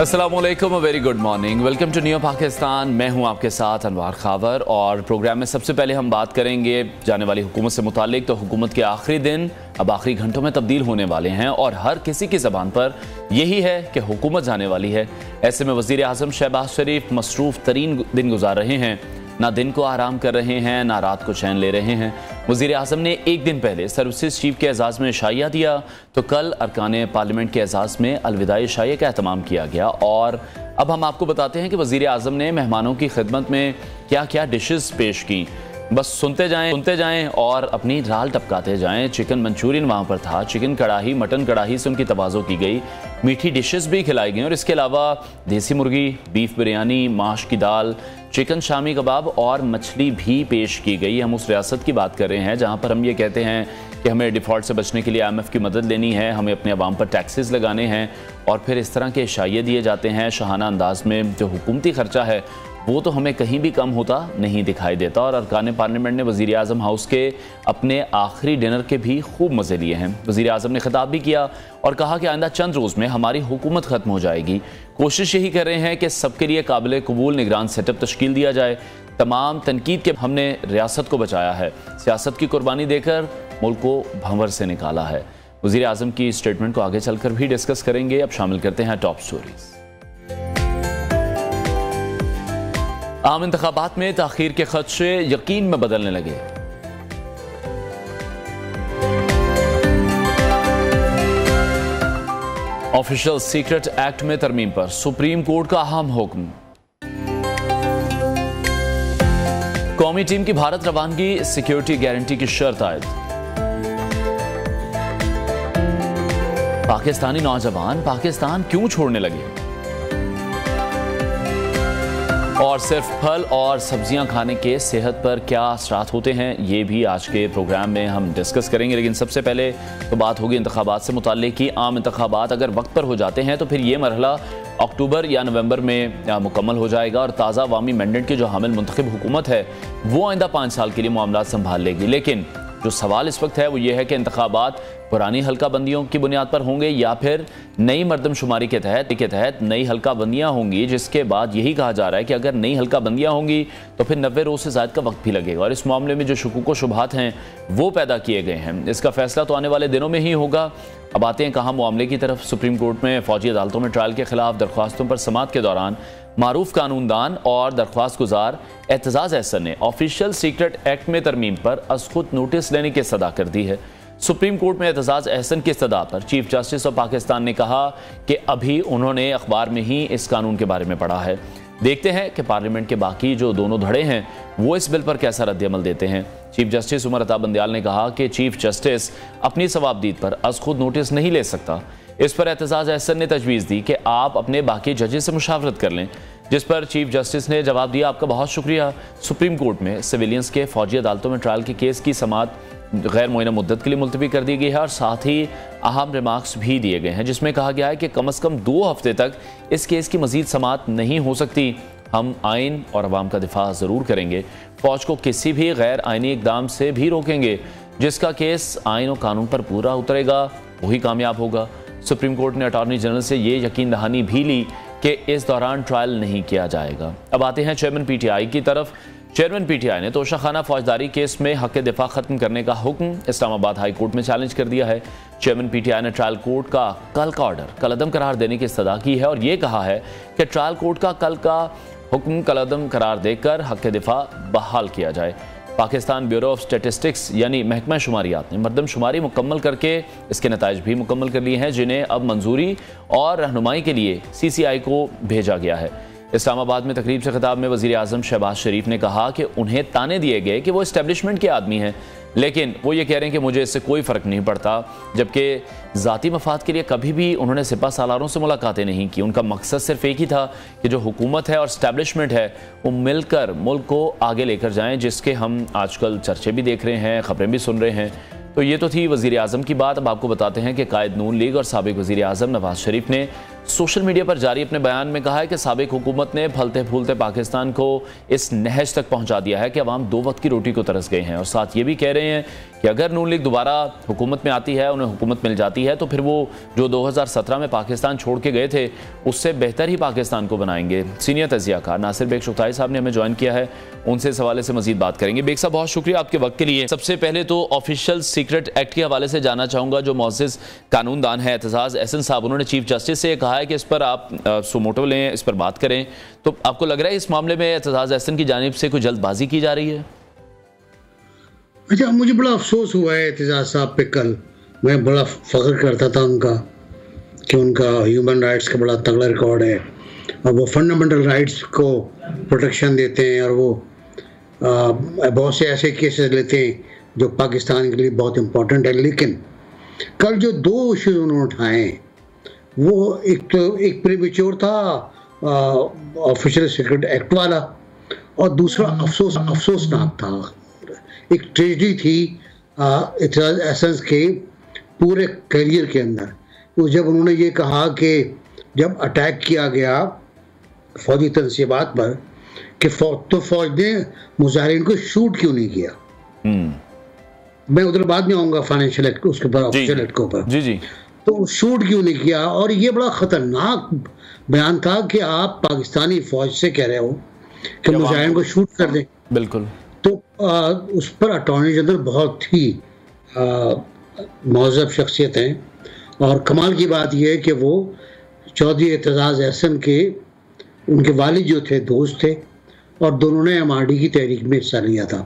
अस्सलामुअलैकुम, very good morning, welcome to new Pakistan. मैं हूं आपके साथ अनवार खावर और प्रोग्राम में सबसे पहले हम बात करेंगे जाने वाली हुकूमत से मुतालिक। तो हुकूमत के आखिरी दिन अब आखिरी घंटों में तब्दील होने वाले हैं और हर किसी की ज़बान पर यही है कि हुकूमत जाने वाली है। ऐसे में वज़ीर आज़म शहबाज शरीफ मसरूफ़ तरीन दिन गुजार रहे हैं, ना दिन को आराम कर रहे हैं ना रात को चैन ले रहे हैं। वज़ीर आज़म ने एक दिन पहले सर्विसेज चीफ के एजाज़ में शाइया दिया, तो कल अरकान पार्लियामेंट के एजाज़ में अलविदाई शाइया का एहतमाम किया गया। और अब हम आपको बताते हैं कि वज़ीर आज़म ने मेहमानों की खिदमत में क्या क्या डिशेस पेश की। बस सुनते जाएं और अपनी राल टपकाते जाएं। चिकन मंचूरियन वहाँ पर था, चिकन कढ़ाई, मटन कढ़ाई से उनकी तवाज़ो की गई, मीठी डिशेस भी खिलाई गई और इसके अलावा देसी मुर्गी, बीफ बिरयानी, माश की दाल, चिकन शामी कबाब और मछली भी पेश की गई। हम उस रियासत की बात कर रहे हैं जहाँ पर हम ये कहते हैं कि हमें डिफ़ॉल्ट से बचने के लिए IMF की मदद लेनी है, हमें अपने अवाम पर टैक्सेस लगाने हैं और फिर इस तरह के इशाइये दिए जाते हैं शाहाना अंदाज में। जो हुकूमती खर्चा है वो तो हमें कहीं भी कम होता नहीं दिखाई देता। और अरकान पार्लियामेंट ने वज़ीर आज़म हाउस के अपने आखिरी डिनर के भी खूब मज़े लिए हैं। वज़ीर आज़म ने खिताब भी किया और कहा कि आइंदा चंद रोज़ में हमारी हुकूमत ख़त्म हो जाएगी। कोशिश यही कर रहे हैं कि सबके लिए काबिल कबूल निगरान सेटअप तश्कील दिया जाए। तमाम तनकीद के हमने रियासत को बचाया है, सियासत की कुर्बानी देकर मुल्क को भंवर से निकाला है। वज़ीर आज़म की स्टेटमेंट को आगे चलकर भी डिस्कस करेंगे। अब शामिल करते हैं टॉप स्टोरीज। आम इंतखाबात में ताखीर के खदशे यकीन में बदलने लगे। ऑफिशियल सीक्रेट एक्ट में तरमीम पर सुप्रीम कोर्ट का अहम हुक्म। कौमी टीम की भारत रवानगी सिक्योरिटी गारंटी की शर्त आयद। पाकिस्तानी नौजवान पाकिस्तान क्यों छोड़ने लगे और सिर्फ फल और सब्जियां खाने के सेहत पर क्या असरात होते हैं, ये भी आज के प्रोग्राम में हम डिस्कस करेंगे। लेकिन सबसे पहले तो बात होगी इंतखाबात से मुताल्लिक की। आम इंतखाबात अगर वक्त पर हो जाते हैं तो फिर ये मरहला अक्टूबर या नवंबर में मुकम्मल हो जाएगा और ताज़ा अवामी मैंडेट की जो हामिल मुंतखब हुकूमत है वो आइंदा 5 साल के लिए मामला संभाल लेगी। लेकिन जो सवाल इस वक्त है वो ये है कि इंतखाबात पुरानी हल्का बंदियों की बुनियाद पर होंगे या फिर नई मरदमशुमारी के तहत नई हल्का बंदियाँ होंगी, जिसके बाद यही कहा जा रहा है कि अगर नई हल्का बंदियाँ होंगी तो फिर 90 रोज़ से ज़्यादा का वक्त भी लगेगा। और इस मामले में जो शुकूक व शुबहात हैं वो पैदा किए गए हैं, इसका फैसला तो आने वाले दिनों में ही होगा। अब आते हैं कहाँ मामले की तरफ। सुप्रीम कोर्ट में फ़ौजी अदालतों में ट्रायल के खिलाफ दरख्वास्तों पर समाअत के दौरान मारूफ कानूनदान और दरख्वास्त गुजार एतजाज़ अहसन ने ऑफिशियल सीक्रेट एक्ट में तरमीम पर अज़ खुद नोटिस लेने की इस्तदा कर दी है। सुप्रीम कोर्ट में एतजाज़ अहसन की इस्तदा पर चीफ जस्टिस ऑफ पाकिस्तान ने कहा कि अभी उन्होंने अखबार में ही इस कानून के बारे में पढ़ा है। देखते हैं कि पार्लियामेंट के बाकी जो दोनों धड़े हैं वो इस बिल पर कैसा रद्द-ए-अमल देते हैं। चीफ जस्टिस उमर अता बंदयाल ने कहा कि चीफ जस्टिस अपनी सवाबदीद पर अज़ खुद नोटिस नहीं ले सकता। इस पर एतजाज़ अहसन ने तजवीज़ दी कि आप अपने बाकी जजेस से मुशावरत कर लें, जिस पर चीफ जस्टिस ने जवाब दिया, आपका बहुत शुक्रिया। सुप्रीम कोर्ट में सिविलियंस के फौजी अदालतों में ट्रायल के केस की समाअत गैर मुअय्यना मुद्दत के लिए मुलतवी कर दी गई है और साथ ही अहम रिमार्क्स भी दिए गए हैं, जिसमें कहा गया है कि कम अज़ कम 2 हफ्ते तक इस केस की मज़ीद समाअत नहीं हो सकती। हम आइन और अवाम का दिफा ज़रूर करेंगे, फ़ौज को किसी भी गैर आइनी इकदाम से भी रोकेंगे। जिसका केस आइन और कानून पर पूरा उतरेगा वही कामयाब होगा। सुप्रीम कोर्ट ने अटॉर्नी जनरल से ये यकीन दहानी भी ली कि इस दौरान ट्रायल नहीं किया जाएगा। अब आते हैं चेयरमैन PTI की तरफ। चेयरमैन PTI ने तोशाखाना फौजदारी केस में हक दिफा खत्म करने का हुक्म इस्लामाबाद हाई कोर्ट में चैलेंज कर दिया है। चेयरमैन PTI ने ट्रायल कोर्ट का कल का ऑर्डर कलअदम करार देने की इस्तदा की है और ये कहा है कि ट्रायल कोर्ट का कल का हुक्म कलअदम करार देकर हक दिफा बहाल किया जाए। पाकिस्तान ब्यूरो ऑफ स्टेटिस्टिक्स यानी महकमा शुमारियात ने मरदमशुमारी मुकम्मल करके इसके नताइज भी मुकम्मल कर लिए हैं, जिन्हें अब मंजूरी और रहनुमाई के लिए CCI को भेजा गया है। इस्लामाबाद में तकरीब से खिताब में वज़ीर आज़म शहबाज शरीफ ने कहा कि उन्हें ताने दिए गए कि वो इस्टेब्लिशमेंट के आदमी हैं, लेकिन वो ये कह रहे हैं कि मुझे इससे कोई फ़र्क नहीं पड़ता, जबकि ज़ाती मफाद के लिए कभी भी उन्होंने सिपा सालारों से मुलाकातें नहीं की। उनका मकसद सिर्फ एक ही था कि जो हुकूमत है और इस्टेब्लिशमेंट है वो मिलकर मुल्क को आगे लेकर जाएँ, जिसके हम आजकल चर्चे भी देख रहे हैं, ख़बरें भी सुन रहे हैं। तो ये तो थी वज़ीर आज़म की बात। अब आपको बताते हैं कि कायद नून लीग और साबिक़ वज़ीर आज़म नवाज़ शरीफ ने सोशल मीडिया पर जारी अपने बयान में कहा है कि साबिक हुकूमत ने फलते फूलते पाकिस्तान को इस नहज तक पहुंचा दिया है कि अवाम 2 वक्त की रोटी को तरस गए हैं। और साथ ये भी कह रहे हैं कि अगर नून लीग दोबारा हुकूमत में आती है, उन्हें हुकूमत मिल जाती है, तो फिर वो जो 2017 में पाकिस्तान छोड़ के गए थे उससे बेहतर ही पाकिस्तान को बनाएंगे। सीनियर तजियाकार नासिर बेग शुक्ताई साहब ने हमें ज्वाइन किया है, उनसे इस हवाले से मजीद बात करेंगे। बेग साहब, बहुत शुक्रिया आपके वक्त के लिए। सबसे पहले तो ऑफिशियल सीक्रेट एक्ट के हवाले से जानना चाहूँगा। जो मुअज़्ज़िज़ कानूनदान है एतजाज़ एहसन साहब, उन्होंने चीफ जस्टिस से कहा है कि इस पर आप सुमोटो लें, इस पर बात करें। तो आपको लग रहा है इस मामले में एतजाज़ एहसन की जानिब से कोई जल्दबाजी की जा रही है? अच्छा, मुझे बड़ा अफसोस हुआ है एतजाज़ साहब पे। कल मैं बड़ा फ़ख्र करता था उनका कि उनका ह्यूमन राइट्स का बड़ा तगड़ा रिकॉर्ड है और वो फंडामेंटल राइट्स को प्रोटेक्शन देते हैं और वो बहुत से ऐसे केसेस लेते हैं जो पाकिस्तान के लिए बहुत इम्पोर्टेंट है। लेकिन कल जो 2 इशू उन्होंने उठाए, वो एक प्रीमेच्योर था ऑफिशियल सीक्रेट एक्ट वाला, और दूसरा अफसोसनाक था, एक ट्रेजेडी थी एतजाज़ एहसन के पूरे करियर के अंदर। वो जब उन्होंने ये कहा कि जब अटैक किया गया फौजी तनसीबात पर कि फौज ने मुजाहिरीन को शूट क्यों नहीं किया। मैं उधर बाद में आऊँगा फाइनेंशियल एक्ट उसके ऊपर, ऑफिशियल एक्ट के ऊपर। जी। तो शूट क्यों नहीं किया? और ये बड़ा ख़तरनाक बयान था कि आप पाकिस्तानी फ़ौज से कह रहे हो कि मुजाहिरीन को शूट कर दें। बिल्कुल। तो उस पर अटॉर्नी जनरल बहुत ही महज़ब शख्सियत हैं, और कमाल की बात यह है कि वो चौधरी एतजाज़ एहसन के उनके वालिद जो थे दोस्त थे, और दोनों ने MRD की तहरीक में हिस्सा लिया था।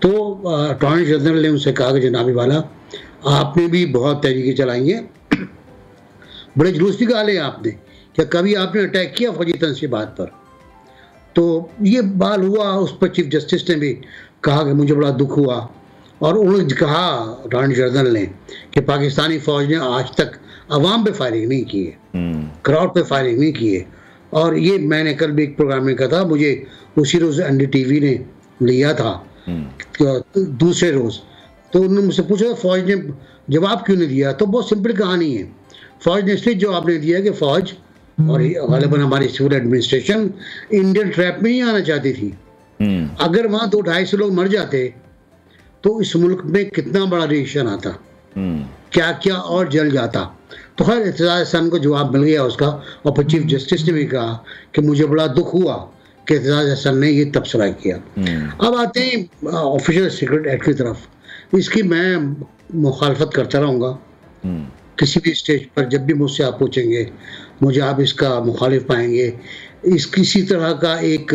तो अटॉर्नी जनरल ने उनसे कहा कि जनाबी वाला, आपने भी बहुत तहरीकें चलाई हैं, बड़े जुलूस निकाले आपने, क्या कभी आपने अटैक किया फौजी तनसीबात पर? तो ये बाल हुआ, उस पर चीफ जस्टिस ने भी कहा कि मुझे बड़ा दुख हुआ, और उन्होंने कहा अटॉर्नी जनरल ने कि पाकिस्तानी फ़ौज ने आज तक अवाम पे फायरिंग नहीं की है, क्राउड पे फायरिंग नहीं की है। और ये मैंने कल भी एक प्रोग्राम में कहा था, मुझे उसी रोज़ NDTV ने लिया था दूसरे रोज़। तो उन्होंने मुझसे पूछा फ़ौज ने जवाब क्यों नहीं दिया? तो बहुत सिंपल कहानी है, फ़ौज ने इसलिए जवाब नहीं दिया कि फ़ौज और गालिबन हमारी सिविल एडमिनिस्ट्रेशन इंडियन ट्रैप में ही आना चाहती थी। अगर वहाँ 200-250 लोग मर जाते तो इस मुल्क में कितना बड़ा रिएक्शन आता, क्या क्या और जल जाता। तो खैर एतजाज़ एहसन को जवाब मिल गया उसका, और फिर चीफ जस्टिस ने भी कहा कि मुझे बड़ा दुख हुआ कि एतजाज़ एहसन ने ये तबसरा किया। अब आते हैं ऑफिशियल सीक्रेट एक्ट की तरफ। इसकी मैं मुखालफत करता रहूँगा किसी भी स्टेज पर। जब भी मुझसे आप पूछेंगे मुझे आप इसका मुखालिफ पाएंगे। किसी तरह का एक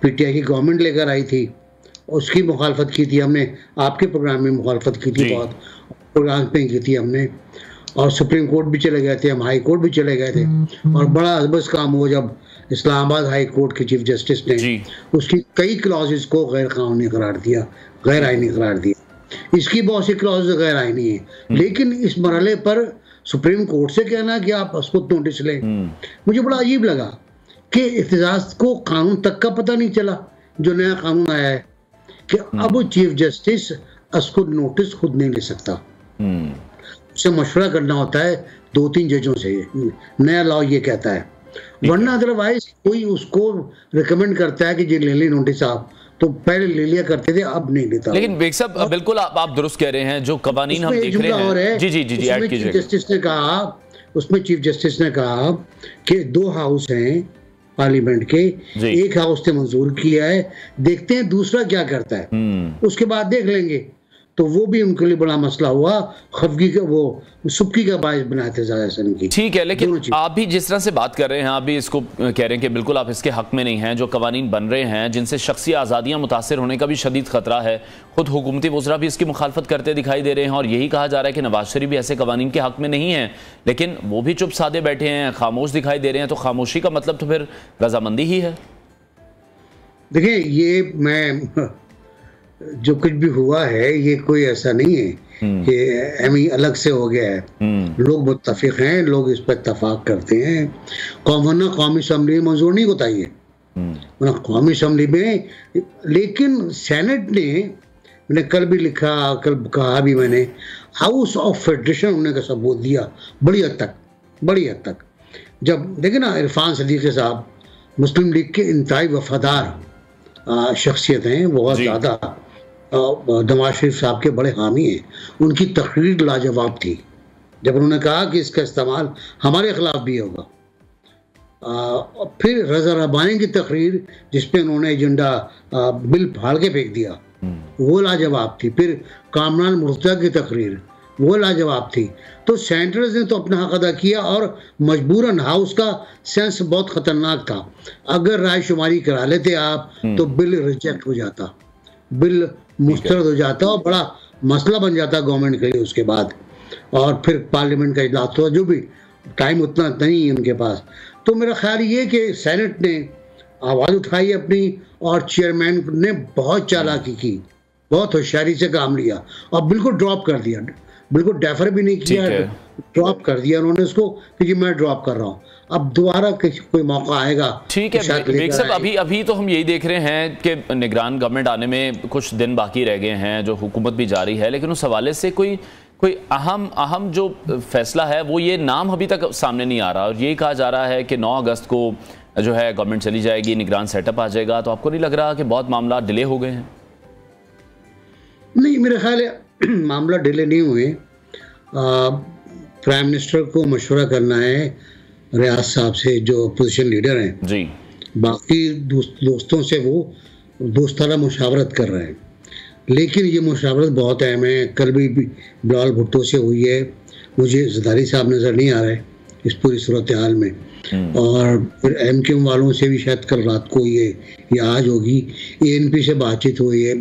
PTI की गवर्नमेंट लेकर आई थी, उसकी मुखालफत की थी हमने, आपके प्रोग्राम में मुखालफत की थी, बहुत प्रोग्राम पे की थी हमने, और सुप्रीम कोर्ट भी चले गए थे, हम हाई कोर्ट भी चले गए थे। और बड़ा अजबस काम हुआ जब इस्लामाबाद हाई कोर्ट के चीफ जस्टिस ने उसकी कई क्लॉजेस को गैर कानूनी करार दिया, गैर आईनी करार दिया। इसकी बहुत सी क्लॉज गैर आईनी है, लेकिन इस मरहले पर सुप्रीम कोर्ट से कहना कि आप उसको नोटिस लें, मुझे बड़ा अजीब लगा कि एतजाज़ को कानून तक का पता नहीं चला। जो नया कानून आया है कि अब चीफ जस्टिस उसको नोटिस खुद नहीं ले सकता, उसे मशवरा करना होता है 2-3 जजों से। नया लॉ ये कहता है, वरना अदरवाइज कोई उसको रिकमेंड करता है कि ये ले ले नोटिस आप, तो पहले ले लिया करते थे, अब नहीं लेता। लेकिन बेग साहब बिल्कुल आप दुरुस्त कह रहे हैं, जो कवानीन हम देख रहे हैं। जी ऐड कीजिए। उसमें चीफ जस्टिस ने कहा कि 2 हाउस हैं पार्लियामेंट के, एक हाउस ने मंजूर किया है, देखते हैं दूसरा क्या करता है, उसके बाद देख लेंगे। तो वो भी उनके लिए बड़ा मसला हुआ, खफगी का वो सुबकी का बायस बनाए थे एहसन की। ठीक है, लेकिन आप भी जिस तरह से बात कर रहे हैं, आप भी इसको कह रहे हैं कि बिल्कुल आप इसके हक में नहीं हैं। जो कवानीन बन रहे हैं जिनसे शख्सी आज़ादियाँ मुतासर होने का भी शदीद खतरा है, खुद हुकूमती वज़रा भी इसकी मुखालफत करते दिखाई दे रहे हैं, और यही कहा जा रहा है कि नवाज शरीफ भी ऐसे कवानीन के हक में नहीं है, लेकिन वो भी चुप साधे बैठे हैं, खामोश दिखाई दे रहे हैं। तो खामोशी का मतलब तो फिर रजामंदी ही है। देखिए, ये मैं जो कुछ भी हुआ है ये कोई ऐसा नहीं है कि एमी अलग से हो गया है। लोग मुत्तफिक हैं, लोग इस पर इत्तफाक करते हैं। कौमी असम्बली में मंजूर नहीं होता ये, कौमी असम्बली में। लेकिन सेनेट ने, मैंने कल भी लिखा, कल कहा भी मैंने, हाउस ऑफ फेडरेशन होने का सबूत दिया बड़ी हद तक। जब देखे ना, इरफान सदीकी साहब मुस्लिम लीग के इंतहाई वफादार शख्सियत हैं, बहुत ज़्यादा नवाज शरीफ साहब के बड़े हामी हैं। उनकी तकरीर लाजवाब थी जब उन्होंने कहा कि इसका इस्तेमाल हमारे खिलाफ भी होगा। फिर रज़ा रब्बानी की तकरीर जिसपे उन्होंने एजेंडा बिल फाड़ के फेंक दिया, वो लाजवाब थी। फिर कामरान मुर्तज़ा की तकरीर वो लाजवाब थी। तो सेंटर्स ने तो अपना हक अदा किया और मजबूरन हाउस का सेंस बहुत ख़तरनाक था। अगर राय शुमारी करा लेते आप तो बिल रिजेक्ट हो जाता, बिल मुस्तरद हो जाता और बड़ा मसला बन जाता गवर्नमेंट के लिए उसके बाद। और फिर पार्लियामेंट का इजलास हुआ, जो भी टाइम उतना नहीं है उनके पास। तो मेरा ख्याल ये कि सेनेट ने आवाज़ उठाई अपनी और चेयरमैन ने बहुत चालाकी की, बहुत होशियारी से काम लिया और बिल्कुल ड्रॉप कर दिया, बिल्कुल डेफर भी नहीं किया, ड्रॉप कर दिया उन्होंने उसको कि मैं ड्रॉप कर रहा हूँ। अब दोबारा कोई मौका आएगा। ठीक है बेग साहब, अभी तो हम यही देख रहे हैं कि निगरान गवर्नमेंट आने में कुछ दिन बाकी रह गए हैं, जो हुकूमत भी जारी है, लेकिन उस हवाले से कोई अहम जो फैसला है वो ये नाम अभी तक सामने नहीं आ रहा। और ये कहा जा रहा है कि 9 अगस्त को जो है गवर्नमेंट चली जाएगी, निगरान सेटअप आ जाएगा। तो आपको नहीं लग रहा कि बहुत मामला डिले हो गए हैं? नहीं, मेरा ख्याल है मामला डिले नहीं हुए। प्राइम मिनिस्टर को मशवरा करना है रियाज साहब से, जो अपोजिशन लीडर हैं जी, बाकी दोस्तों से वो दोस्ताना मुशावरत कर रहे हैं। लेकिन ये मुशावरत बहुत अहम है। कल भी बिलावल भुट्टो से हुई है, मुझे ज़रदारी साहब नज़र नहीं आ रहे इस पूरी सूरत हाल में। और फिर MQM वालों से भी शायद कल रात को ये आज होगी। ANP से बातचीत हुई है,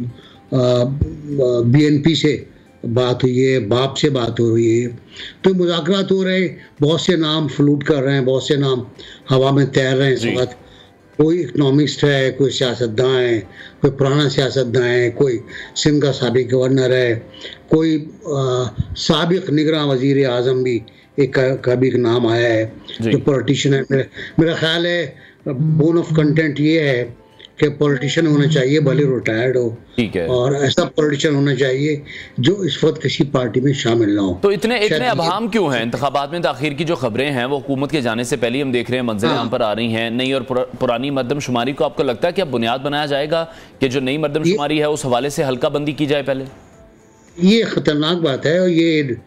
BNP से बात हुई है, बाप से बात हो रही है। तो मुज़ाकरात हो रहे हैं, बहुत से नाम फ्लूट कर रहे हैं, बहुत से नाम हवा में तैर रहे हैं इस वक्त। कोई इकनॉमिस्ट है, कोई सियासतदान है, कोई पुराना सियासतदान है, कोई सिंध का साबिक गवर्नर है, कोई साबिक निगरान वज़ीर आज़म भी का भी एक नाम आया है जो पॉलिटिशियन है। मेरा ख्याल है बोन ऑफ कंटेंट ये है कि पॉलिटिशियन होना चाहिए, भले रिटायर्ड हो, ठीक है, और ऐसा पॉलिटिशियन होना चाहिए जो इस वक्त किसी पार्टी में शामिल ना हो। तो इतने अभाम क्यों हैं इंतखाबात में? ताखीर की जो खबरें हैं वो हुकूमत के जाने से पहले ही हम देख रहे हैं, मंजिल यहाँ पर आ रही हैं नई और पुरानी मरदमशुमारी को। आपको लगता है कि अब बुनियाद बनाया जाएगा कि जो नई मरदमशुमारी है उस हवाले से हल्का बंदी की जाए पहले? ये खतरनाक बात है और ये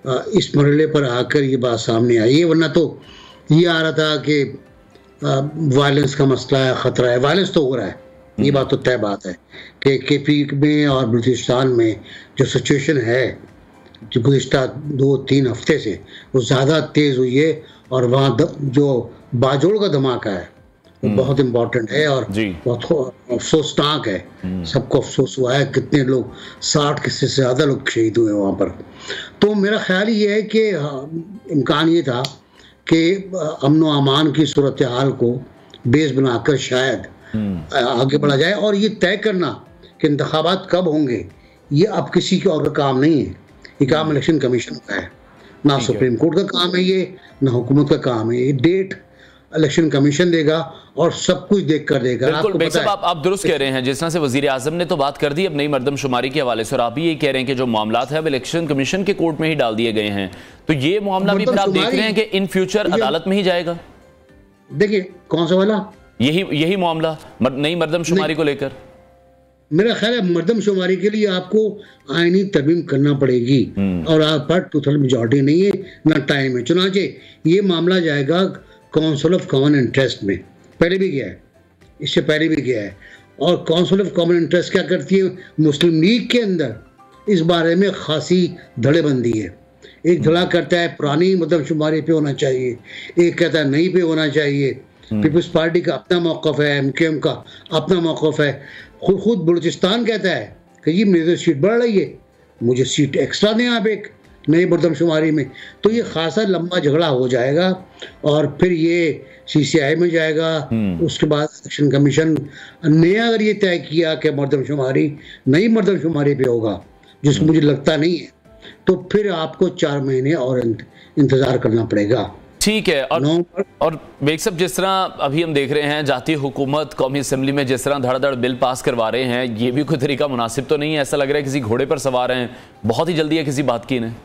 इस मरहले पर आकर ये बात सामने आई है। वरना तो ये आ रहा था कि वायलेंस का मसला है, ख़तरा है। वायलेंस तो हो रहा है, ये बात तो तय बात है कि KP में और बलूचिस्तान में जो सिचुएशन है, जो गुज़िश्ता 2-3 हफ्ते से वो ज़्यादा तेज़ हुई है। और वहाँ जो बाजोड़ का धमाका है वो बहुत इम्पोर्टेंट है और बहुत अफसोसनाक है। सबको अफसोस हुआ है, कितने लोग 60 से ज़्यादा लोग शहीद हुए वहाँ पर। तो मेरा ख्याल ये है कि इम्कान ये था कि अमन व अमान की सूरत हाल को बेस बनाकर शायद आगे बढ़ा जाए। और ये तय करना कि इंतखाबात कब होंगे ये अब किसी के और का काम नहीं है, ये काम इलेक्शन कमीशन का है, ना सुप्रीम कोर्ट का काम है ये, ना हुकूमत का काम है। ये डेट इलेक्शन कमीशन देगा और सब कुछ देख कर देगा। आप दुरुस्त कह रहे हैं, जिस तरह से वजीर आजम ने तो बात कर दी अब नई मरदमशुमारी के हवाले से, और आप भी ये कह रहे हैं कि जो मामलात है वो इलेक्शन कमीशन के कोर्ट में ही डाल दिए गए हैं। तो ये मामला भी आप देख रहे हैं कि इन फ्यूचर अदालत में ही जाएगा? देखिए कौन सा वाला, यही मामला नई मरदमशुमारी को लेकर। मेरा ख्याल है मरदमशुमारी के लिए आपको आईनी तरमीम करना पड़ेगी और आप पर 2/3 मेजॉरिटी नहीं है, ना टाइम है। चुनांचे ये मामला जाएगा काउंसिल ऑफ कॉमन इंटरेस्ट में, पहले भी गया है, इससे पहले भी गया है। और काउंसिल ऑफ कॉमन इंटरेस्ट क्या करती है, मुस्लिम लीग के अंदर इस बारे में खासी धड़ेबंदी है। एक धड़ा करता है पुरानी मरदमशुमारी पे होना चाहिए, एक कहता है नई पे होना चाहिए। पीपल्स पार्टी का अपना मौक़िफ़ है, MQM का अपना मौक़िफ़ है। खुद बलूचिस्तान कहता है कि ये मेरी सीट बढ़ रही है, मुझे सीट एक्स्ट्रा दें आप एक नई मरदमशुमारी में। तो ये खासा लंबा झगड़ा हो जाएगा और फिर ये CCI में जाएगा। उसके बाद इलेक्शन कमीशन ने अगर ये तय किया कि मरदमशुमारी नई मरदमशुमारी पे होगा, जिसको मुझे लगता नहीं है, तो फिर आपको 4 महीने और इंतज़ार करना पड़ेगा। ठीक है। और बेग साहब, जिस तरह अभी हम देख रहे हैं जाती हुकूमत कौमी असम्बली में जिस तरह धड़ बिल पास करवा रहे हैं, ये भी कोई तरीका मुनासिब तो नहीं है। ऐसा लग रहा है किसी घोड़े पर सवार हैं, बहुत ही जल्दी है किसी बात की इन्हें।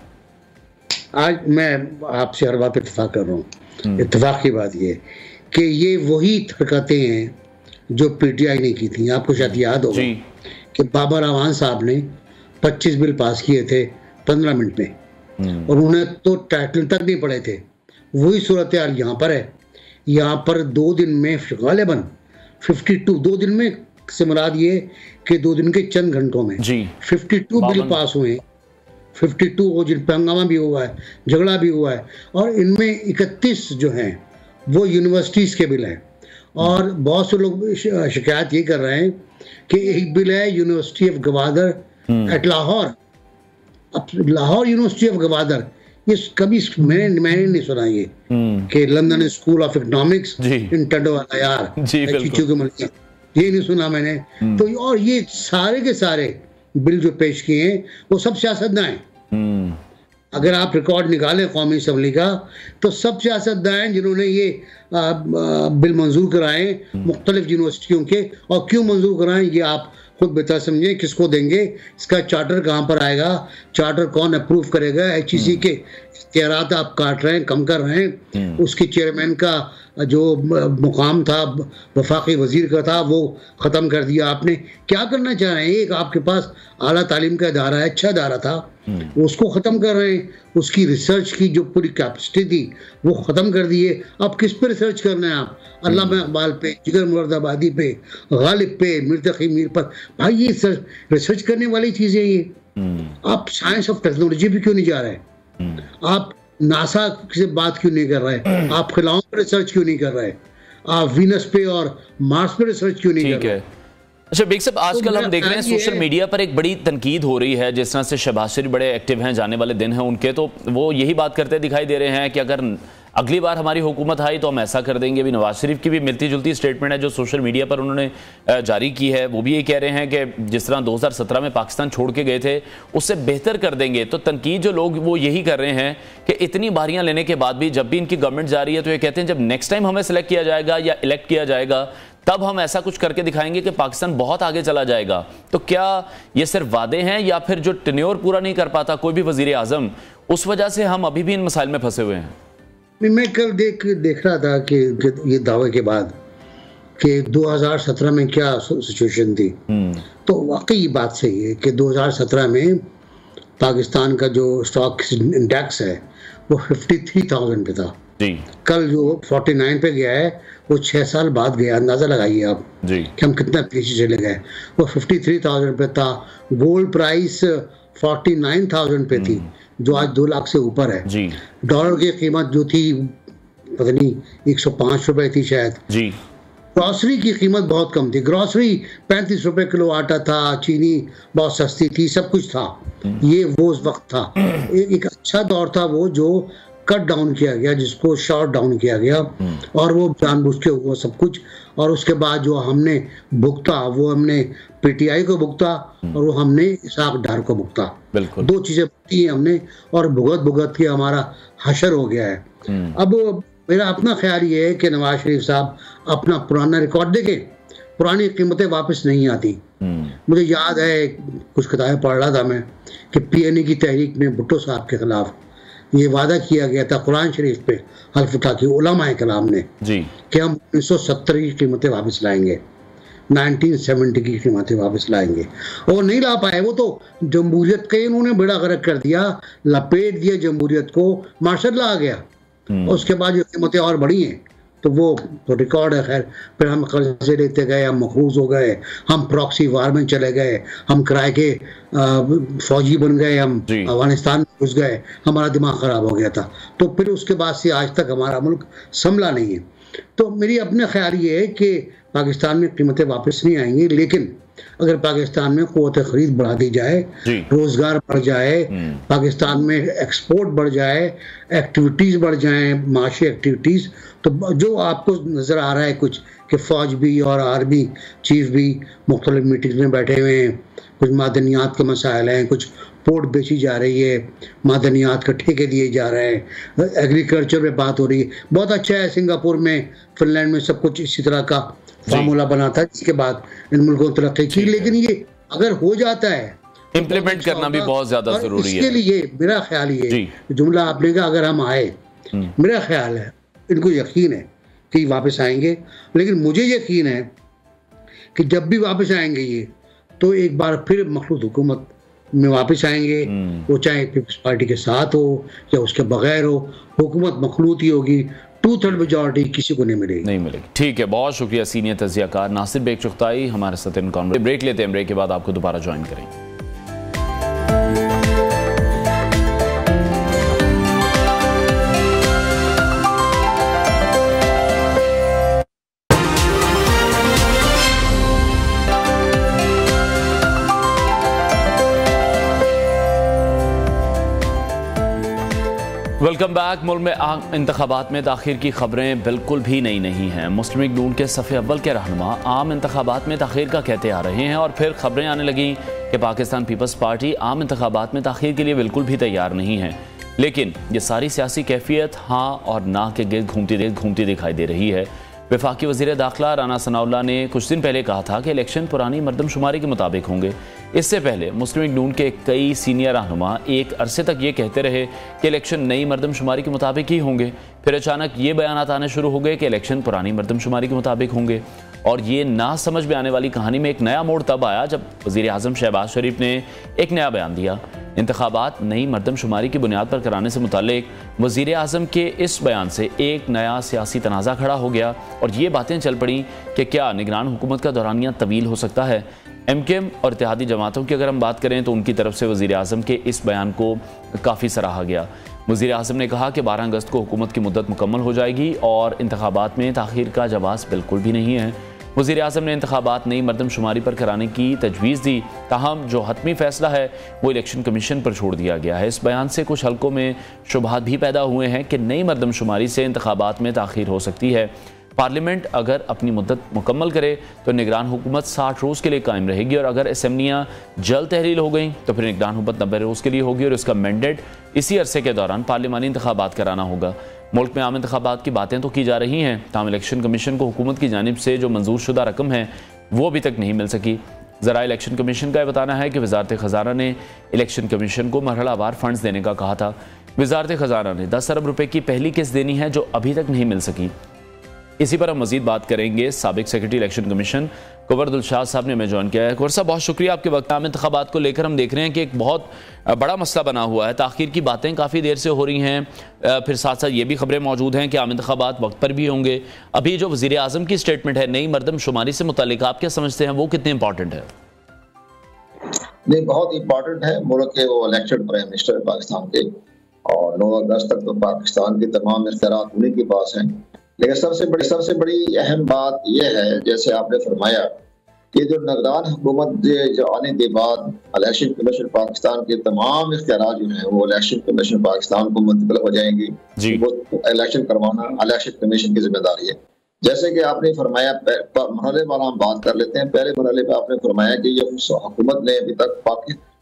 आज मैं आपसे हर बात इत्तेफाक कर रहा हूँ। इत्तेफाक की बात ये कि ये वही हरकतें हैं जो पीटीआई ने की थी। आपको शायद याद होगा कि बाबर अवान साहब ने 25 बिल पास किए थे 15 मिनट में, और उन्हें तो टाइटल तक नहीं पढ़े थे। वही सूरत हाल यहाँ पर है। यहाँ पर 2 दिन में गालिबन 52, 2 दिन में से मुराद ये कि 2 दिन के चंद घंटों में 52 बिल पास हुए। 52 वो जिन पर हंगामा भी हुआ है, झगड़ा भी हुआ है, और इनमें 31 जो हैं वो यूनिवर्सिटीज़ के बिल हैं। और बहुत से लोग शिकायत ये कर रहे हैं कि एक बिल है university of Gwadar at Lahore. अब लाहौर यूनिवर्सिटी ऑफ गवादर, ये कभी मैंने नहीं सुना ये कि लंदन स्कूल ऑफ इकोनॉमिक्स इन टंडोवाला यार चीचू के मलिया, ये नहीं सुना मैंने। तो और ये सारे के सारे बिल जो पेश किए हैं वो सब सियासतदां हैं। अगर आप रिकॉर्ड निकालें कौमी असम्बली का तो सब सियासतदां हैं जिन्होंने ये बिल मंजूर कराए मुख्तलिफ यूनिवर्सिटियों के। और क्यों मंजूर कराएं ये आप खुद बेहतर समझें। किसको देंगे, इसका चार्टर कहाँ पर आएगा, चार्टर कौन अप्रूव करेगा। HEC के इख्तियारात आप काट रहे हैं, कम कर रहे हैं। उसकी चेयरमैन का जो मुकाम था वफाकी वजीर का था वो ख़त्म कर दिया आपने। क्या करना चाह रहे हैं? एक आपके पास आला तालीम का इदारा है, अच्छा इदारा था, उसको ख़त्म कर रहे हैं। उसकी रिसर्च की जो पूरी कैपेसिटी थी वो ख़त्म कर दी है। अब किस पे रिसर्च करना है आप? अल्लामा इकबाल पे, जिगर मुरादाबादी पे, गालिब पे, मीर तकी मीर पर। भाई ये रिसर्च करने वाली चीज़ें ये। आप साइंस ऑफ टेक्नोलॉजी भी क्यों नहीं जा रहे? आप नासा से बात क्यों नहीं कर रहे? आप खिलाओं पर रिसर्च क्यों नहीं कर रहे? आप वीनस पे और मार्स पे रिसर्च क्यों नहीं कर रहे? अच्छा बेग साहब, आजकल हम देख रहे हैं सोशल मीडिया पर एक बड़ी तनकीद हो रही है। जिस तरह से शहबाज शरीफ बड़े एक्टिव हैं, जाने वाले दिन हैं उनके, तो वो यही बात करते दिखाई दे रहे हैं कि अगर अगली बार हमारी हुकूमत आई तो हम ऐसा कर देंगे। अभी नवाज शरीफ की भी मिलती जुलती स्टेटमेंट है जो सोशल मीडिया पर उन्होंने जारी की है। वो भी ये कह रहे हैं कि जिस तरह 2017 में पाकिस्तान छोड़ के गए थे उससे बेहतर कर देंगे। तो तनकीद जो लोग वो यही कर रहे हैं कि इतनी बारियां लेने के बाद भी जब भी इनकी गवर्नमेंट जा रही है तो ये कहते हैं जब नेक्स्ट टाइम हमें सेलेक्ट किया जाएगा या इलेक्ट किया जाएगा तब हम ऐसा कुछ करके दिखाएंगे कि पाकिस्तान बहुत आगे चला जाएगा। तो क्या ये सिर्फ वादे हैं या फिर जो टेन्योर पूरा नहीं कर पाता कोई भी वजीर आजम, उस वजह से हम अभी भी इन मसाइल में फंसे हुए हैं? मैं कल देख रहा था कि ये दावे के बाद कि 2017 में क्या सिचुएशन थी, तो वाकई बात सही है कि 2017 में पाकिस्तान का जो स्टॉक इंडेक्स है वो 53,000 पे था। कल जो 49 पे गया है वो 6 साल बाद गया। अंदाजा लगाइए आप कि हम कितना पीछे चले गए। वो 53,000 पे था। गोल्ड प्राइस 49,000 पे थी जो आज 2 लाख से ऊपर है। डॉलर की कीमत जो थी पता नहीं 105 रुपए थी शायद। ग्रॉसरी की कीमत बहुत कम थी। ग्रॉसरी 35 रुपए किलो आटा था, चीनी बहुत सस्ती थी, सब कुछ था। ये वो उस वक्त था, एक अच्छा दौर था वो जो कट डाउन किया गया, जिसको शॉर्ट डाउन किया गया, और वो जानबूझ के हुआ सब कुछ। और उसके बाद जो हमने भुगता वो हमने पीटीआई को भुगता और वो हमने इसाक डार को भुगता। 2 चीजें भुगती हैं हमने, और भुगत के हमारा हशर हो गया है। अब मेरा अपना ख्याल ये है कि नवाज शरीफ साहब अपना पुराना रिकॉर्ड देखें। पुरानी कीमतें वापस नहीं आती। मुझे याद है कुछ किताबें पढ़ रहा था मैं कि PNA की तहरीक में भुट्टो साहब के खिलाफ ये वादा किया गया था कुरान शरीफ पे हल्फ उठा के उलमाए कलाम ने कि हम 1970 की कीमतें वापस लाएंगे, 1970 की कीमतें वापस लाएंगे, और नहीं ला पाए। वो तो जमहूरियत का इन्होंने बेड़ा गर्क कर दिया, लपेट दिया जमहूरियत को, मार्शल ला आ गया। और उसके बाद जो कीमतें और बढ़ी हैं तो वो तो रिकॉर्ड है। खैर, फिर हम कर्जे लेते गए, हम मखरूज हो गए, हम प्रॉक्सी वार में चले गए, हम किराए के फौजी बन गए, हम अफगानिस्तान में घुस गए, हमारा दिमाग खराब हो गया था। तो फिर उसके बाद से आज तक हमारा मुल्क संभला नहीं है। तो मेरी अपना ख्याल ये है कि पाकिस्तान में कीमतें वापस नहीं आएंगी, लेकिन अगर पाकिस्तान में क़ुव्वत खरीद बढ़ा दी जाए, रोजगार बढ़ जाए, पाकिस्तान में एक्सपोर्ट बढ़ जाए, एक्टिविटीज़ बढ़ जाएं, माशी एक्टिविटीज़, तो जो आपको नज़र आ रहा है कुछ कि फ़ौज भी और आर्मी चीफ भी मुख्तलिफ मीटिंग्स में बैठे हुए हैं, कुछ मादनियात के मसाइल हैं, कुछ पोर्ट बेची जा रही है, मादनियात के ठेके दिए जा रहे हैं, एग्रीकल्चर में बात हो रही है। बहुत अच्छा है, सिंगापुर में, फिनलैंड में सब कुछ इसी तरह का फार्मूला बना था, जिसके बाद इन मुल्कों ने तरक्की की। लेकिन ये अगर हो जाता है इम्प्लीमेंट करना भी बहुत ज्यादा जरूरी है। इसके लिए मेरा ख्याल ये जुमला आपने कहा अगर हम आए, मेरा ख्याल है इनको यकीन है कि वापस आएंगे, लेकिन मुझे यकीन है कि जब भी वापस आएंगे ये, तो एक बार फिर मखलूत हुकूमत में वापस आएंगे। वो चाहे पीपल्स पार्टी के साथ हो या उसके बगैर हो, हुकूमत मखलूत ही होगी। 2/3 मेजॉरिटी किसी को नहीं मिलेगी। ठीक है, बहुत शुक्रिया सीनियर तजियाकार नासिर बेग चुगताई हमारे साथ इन कॉन्फ्रेंस। ब्रेक लेते हैं, ब्रेक के बाद आपको दोबारा ज्वाइन करेंगे। Welcome back. मुल्क में इंतखाबात में ताखीर की खबरें बिल्कुल भी नई नहीं हैं। मुस्लिम लीग नून के सफ़े अव्वल के रहनुमा आम इंतखाबात में ताखीर का कहते आ रहे हैं और फिर खबरें आने लगी कि पाकिस्तान पीपल्स पार्टी आम इंतखाबात में ताखीर के लिए बिल्कुल भी तैयार नहीं है। लेकिन ये सारी सियासी कैफियत हाँ और ना के गिर्द घूमती दिखाई दे रही है। वफाकी वज़ीर दाखिला राना सनाउल्लाह ने कुछ दिन पहले कहा था कि इलेक्शन पुरानी मरदमशुमारी के मुताबिक होंगे। इससे पहले मुस्लिम लीग नून के कई सीनियर रहनुमा एक अरसे तक ये कहते रहे कि इलेक्शन नई मरदमशुमारी के मुताबिक ही होंगे। फिर अचानक ये बयानात आने शुरू हो गए कि इलेक्शन पुरानी मरदमशुमारी के मुताबिक होंगे। और ये ना समझ में आने वाली कहानी में एक नया मोड़ तब आया जब वज़ीर आज़म शहबाज शरीफ ने एक नया बयान दिया। इंतखाबात नई मरदमशुमारी की बुनियाद पर कराने से मुतालिक वज़ीर आज़म के इस बयान से एक नया सियासी तनाज़ा खड़ा हो गया और ये बातें चल पड़ी कि क्या निगरान हुकूमत का दौरानिया तवील हो सकता है। MKM और इत्तेहादी जमातों की अगर हम बात करें तो उनकी तरफ से वज़ीर आज़म के इस बयान को काफ़ी सराहा गया। वज़ीर आज़म ने कहा कि 12 अगस्त को हुकूमत की मुद्दत मुकम्मल हो जाएगी और इंतखाबात में ताख़ीर का जवाज़ बिल्कुल भी नहीं है। वज़ीर आज़म ने इंतखाबात नई मरदमशुमारी पर कराने की तजवीज़ दी, ताहम जो हतमी फ़ैसला है वो इलेक्शन कमीशन पर छोड़ दिया गया है। इस बयान से कुछ हल्कों में शुबहात भी पैदा हुए हैं कि नई मरदमशुमारी से इंतखाबात में ताख़ीर हो सकती है। पार्लियामेंट अगर अपनी मुद्दत मुकम्मल करे तो निगरान हुकूमत 60 रोज़ के लिए कायम रहेगी और अगर असम्बलियाँ जल्द तहरील हो गई तो फिर निगरान हुकूमत 90 रोज़ के लिए होगी और इसका मैंडेट इसी अरसे के दौरान पार्लियामानी इंतखाबात कराना होगा। मुल्क में आम इंतखाबात की बातें तो की जा रही हैं, ताहम इलेक्शन कमीशन को हुकूमत की जानिब से जो मंजूर शुदा रकम है वो अभी तक नहीं मिल सकी। ज़रा इलेक्शन कमीशन का यह बताना है कि वजारत ख़जाना ने इलेक्शन कमीशन को मरहलावार फंड्स देने का कहा था। वजारत ख़जाना ने 10 अरब रुपये की पहली किस्त देनी है जो अभी तक नहीं मिल सकी। इसी पर हम मजीद बात करेंगे। साबिक सेक्रेटरी इलेक्शन कमीशन कुंवर दिलशाद साहब ने हमें ज्वाइन किया है। कुंवर साहब, बहुत शुक्रिया आपके वक्त। आम इंतखाबात को लेकर हम देख रहे हैं कि एक बहुत बड़ा मसला बना हुआ है। ताख़ीर की बातें काफ़ी देर से हो रही हैं, फिर साथ साथ ये भी खबरें मौजूद हैं कि आम इंतखाबात वक्त पर भी होंगे। अभी जो वज़ीर आज़म की स्टेटमेंट है नई मरदमशुमारी से मुतालिक, आप क्या समझते हैं वो कितने इंपॉर्टेंट है? नहीं, बहुत इंपॉर्टेंट है। मुल्क के वो इलेक्टेड प्राइम मिनिस्टर पाकिस्तान के और 9 अगस्त तक तो पाकिस्तान के तमाम इख्तियारात उन्हीं के पास हैं। लेकिन सबसे बड़ी अहम बात यह है, जैसे आपने फरमाया कि जो निगरान हुकूमत जो आने के बाद इलेक्शन कमीशन पाकिस्तान के तमाम इख्तियारात जो हैं वो इलेक्शन कमीशन पाकिस्तान को मुंतकिल हो जाएंगी। वो इलेक्शन करवाना इलेक्शन कमीशन की जिम्मेदारी है। जैसे कि आपने फरमाया, मरहले वार हम बात कर लेते हैं। पहले मरहले पर आपने फरमाया कि ये हुकूमत ने अभी तक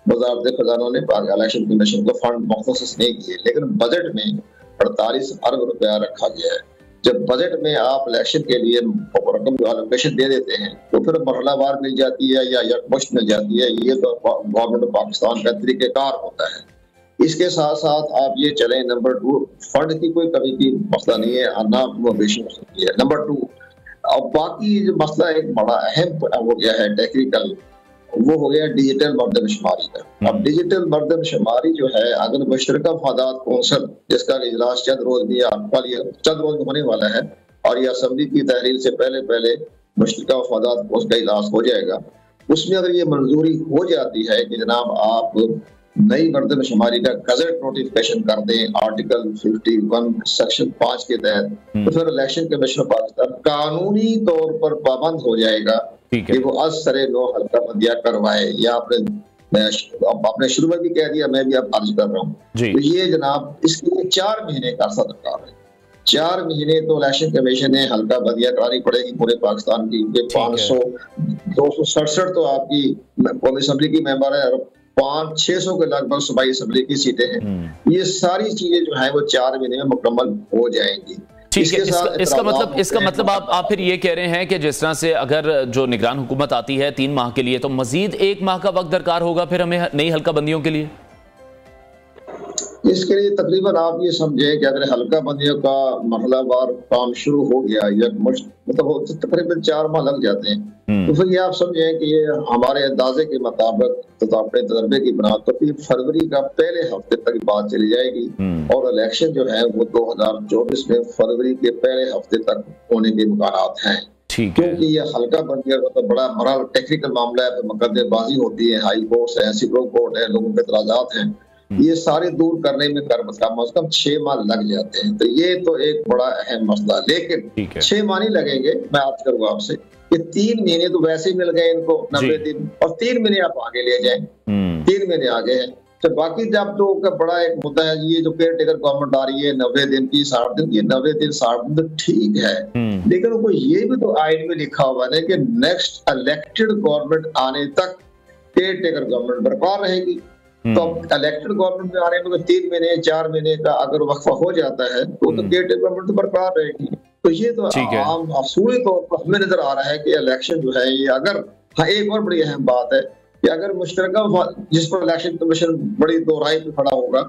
वज़ारत ख़ज़ाना ने इलेक्शन कमीशन को फंड मुख्तस नहीं किए, लेकिन बजट में 48 अरब रुपया रखा गया है। जब बजट में आप इलेक्शन के लिए रकम जो एलोकेशन दे देते हैं तो फिर मरहलावार मिल जाती है या यकमुश्त मिल जाती है। ये तो गवर्नमेंट ऑफ पाकिस्तान का तरीक़ेकार होता है। इसके साथ साथ आप ये चलें, नंबर 2, फंड की कोई कमी की मसला नहीं है, ना वो बेशी हो सकती है। नंबर 2, अब बाकी जो मसला एक बड़ा अहम हो गया है टेक्निकल, वो हो गया डिजिटल मरदमशुमारी का। अब डिजिटल मरदमशुमारी जो है, अगर मुश्तरका मफादात कौंसल जिसका इजलास चंद रोज में होने वाला है और ये असेंबली की तहरीर से पहले मुश्तरका मफादात कौंसल का इजलास हो जाएगा, उसमें अगर ये मंजूरी हो जाती है कि जनाब आप नई मरदमशुमारी का गजट नोटिफिकेशन कर दें आर्टिकल 51 सेक्शन 5 के तहत, तो फिर इलेक्शन कमीशन पाकिस्तान कानूनी तौर पर पाबंद हो जाएगा कि वो असरे नो हल्का बंदियां करवाए। या आपने शुरू में भी कह दिया, मैं भी अब अर्ज कर रहा हूँ। तो ये जनाब इसके लिए 4 महीने का अर्सा दरकार है। 4 महीने तो इलेक्शन कमीशन ने हल्का बंदियां करानी पड़ेगी पूरे पाकिस्तान की। 267 तो आपकी कौमी असेंबली की मेंबर है और 500-600 के लगभग सूबाई असेंबली की सीटें हैं। ये सारी चीजें जो है वो 4 महीने में मुकम्मल हो जाएंगी। ठीक है, इसका मतलब आप फिर ये कह रहे हैं कि जिस तरह से अगर जो निगरान हुकूमत आती है 3 माह के लिए, तो मजीद 1 माह का वक्त दरकार होगा फिर हमें नई हल्का बंदियों के लिए? इसके लिए तकरीबन आप ये समझें कि अगर हल्का बंदियों का मरहलावार काम शुरू हो गया या मतलब तकरीबन 4 माह लग जाते हैं, तो फिर ये आप समझें कि ये हमारे अंदाजे के मुताबिक तो अपने तजर्बे की बुनियाद पर फिर फरवरी का पहले हफ्ते तक बात चली जाएगी और इलेक्शन जो है वो 2024 में फरवरी के पहले हफ्ते तक होने के इम्कानात हैं। क्योंकि ये हल्का बंदियों का तो बड़ा टेक्निकल मामला है, मुकदमेबाजी होती है, हाई कोर्ट है, सुप्रीम कोर्ट है, लोगों के एतराजात हैं, ये सारे दूर करने में कम से कम 6 माह लग जाते हैं। तो ये तो एक बड़ा अहम मसला, लेकिन 6 माह नहीं लगेंगे। मैं अर्ज करूंगा आपसे कि 3 महीने तो वैसे ही मिल गए इनको, 90 दिन, और 3 महीने आप आगे ले जाएं, 3 महीने आगे हैं। तो बाकी जब तो बड़ा एक मुद्दा है ये जो केयर टेकर गवर्नमेंट आ रही है 90 दिन की, 60 दिन की, 90 दिन 60 दिन तो ठीक है, लेकिन उनको ये भी तो आइन में लिखा हुआ है कि नेक्स्ट इलेक्टेड गवर्नमेंट आने तक केयर टेकर गवर्नमेंट बरकरार रहेगी। तो इलेक्टेड गवर्नमेंट में आने में 3 महीने 4 महीने का अगर वक्फा हो जाता है तो केयर टेकर गवर्नमेंट तो बरकरार रहेगी। तो ये तो आम असूली तौर पर हमें नजर आ रहा है कि इलेक्शन जो है ये अगर, हाँ एक और बड़ी अहम बात है कि अगर मुश्तरका जिस पर इलेक्शन कमीशन बड़ी दोहराई पे खड़ा होगा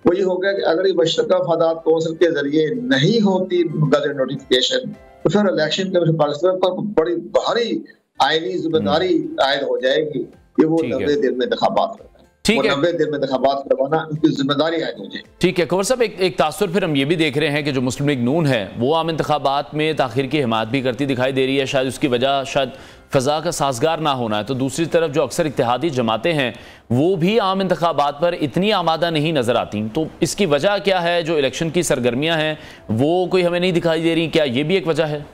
वो ये होगा कि अगर ये मुश्तरका मफादात कौंसिल के जरिए नहीं होती गजट नोटिफिकेशन तो फिर इलेक्शन कमीशन पाकिस्तान पर बड़ी भारी आईनी जिम्मेदारी आयद हो जाएगी कि वो 90 दिन में इंतखाबात करना, ठीक है, 90 दिन में इंतखाबात करवाना उनकी जिम्मेदारी आयद हो जाएगी। ठीक है कंवर साहब, एक तासुर फिर हम ये भी देख रहे हैं कि जो मुस्लिम लीग नून है वो आम इंतखाबात में ताखिर की हिमायत भी करती दिखाई दे रही है, शायद उसकी वजह शायद फ़ज़ा का साजगार ना होना है। तो दूसरी तरफ जो अक्सर इत्तेहादी जमातें हैं वो भी आम इंतखाबात पर इतनी आमादा नहीं नज़र आती, तो इसकी वजह क्या है? जो इलेक्शन की सरगर्मियाँ हैं वो कोई हमें नहीं दिखाई दे रही, क्या ये भी एक वजह है?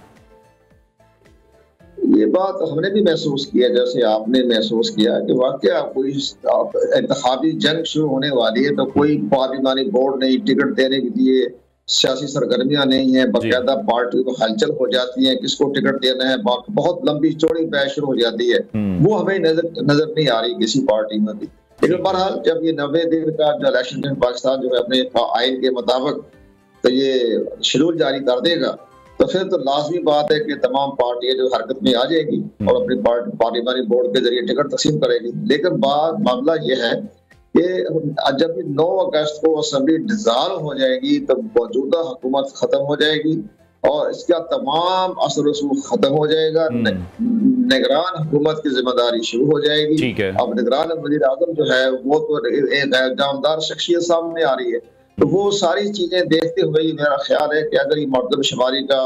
ये बात हमने भी महसूस किया, जैसे आपने महसूस किया कि वाकया कोई इंतखाबी जंग शुरू होने वाली है तो कोई पार्लिमानी बोर्ड नहीं, टिकट देने के लिए सियासी सरगर्मियां नहीं है, बाकायदा पार्टी को हलचल हो जाती है, किसको टिकट देना है, बहुत लंबी चौड़ी बहस शुरू हो जाती है, वो हमें नजर नहीं आ रही किसी पार्टी में भी। लेकिन बहरहाल जब ये 90 दिन का जो इलेक्शन पाकिस्तान जो है अपने आइन के मुताबिक तो ये शेड्यूल जारी कर देगा तो फिर तो लाजमी बात है कि तमाम पार्टियां जो हरकत में आ जाएगी और अपनी पार्लिमानी बोर्ड के जरिए टिकट तकसीम करेगी। लेकिन मामला यह है कि जब 9 अगस्त को असेंबली डिसॉल्व हो जाएगी तो मौजूदा हुकूमत खत्म हो जाएगी और इसका तमाम असर रसूख खत्म हो जाएगा, निगरान हुकूमत की जिम्मेदारी शुरू हो जाएगी। अब निगरान वज़ीर आज़म जो है वो तो एक जानदार शख्सियत सामने आ रही है, तो वो सारी चीजें देखते हुए मेरा ख्याल है कि अगर ये मरदमशुमारी का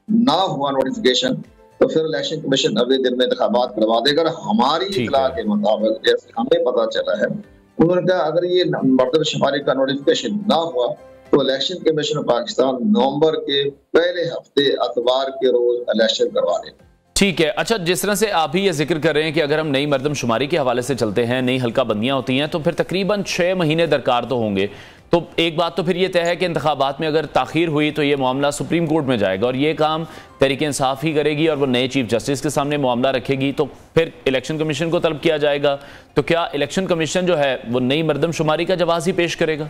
ना हुआ नोटिफिकेशन तो फिर इलेक्शन कमीशन 90 दिन में इंतखाबात करवा देगा। हमारी इतला के मुताबिक जैसे हमें पता चला है उन्होंने कहा अगर ये मरदमशुमारी का नोटिफिकेशन ना हुआ तो इलेक्शन कमीशन पाकिस्तान नवंबर के पहले हफ्ते इतवार के रोज इलेक्शन करवा देगा। ठीक है, अच्छा जिस तरह से आप भी ये जिक्र कर रहे हैं कि अगर हम नई मरदमशुमारी के हवाले से चलते हैं, नई हल्का बंदियां होती हैं तो फिर तकरीबन 6 महीने दरकार तो होंगे। तो एक बात तो फिर ये तय है कि इंतखाबात में अगर ताखीर हुई तो ये मामला सुप्रीम कोर्ट में जाएगा और ये काम तहरीक इंसाफ ही करेगी और वो नए चीफ जस्टिस के सामने मामला रखेगी, तो फिर इलेक्शन कमीशन को तलब किया जाएगा। तो क्या इलेक्शन कमीशन जो है वो नई मरदमशुमारी का जवाब ही पेश करेगा?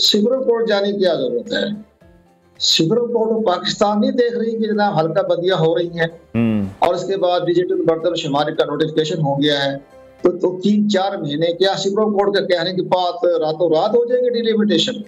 सुप्रीम कोर्ट जाने की क्या जरूरत है? सुप्रीम कोर्ट पाकिस्तान नहीं देख रही कि जनाब हल्का बंदियां हो रही हैं और इसके बाद डिजिटल मरदमशुमारी का नोटिफिकेशन हो गया है तो 3-4 महीने क्या सुप्रीम कोर्ट के कहने की बात रातों रात हो जाएगी डिलिमिटेशन?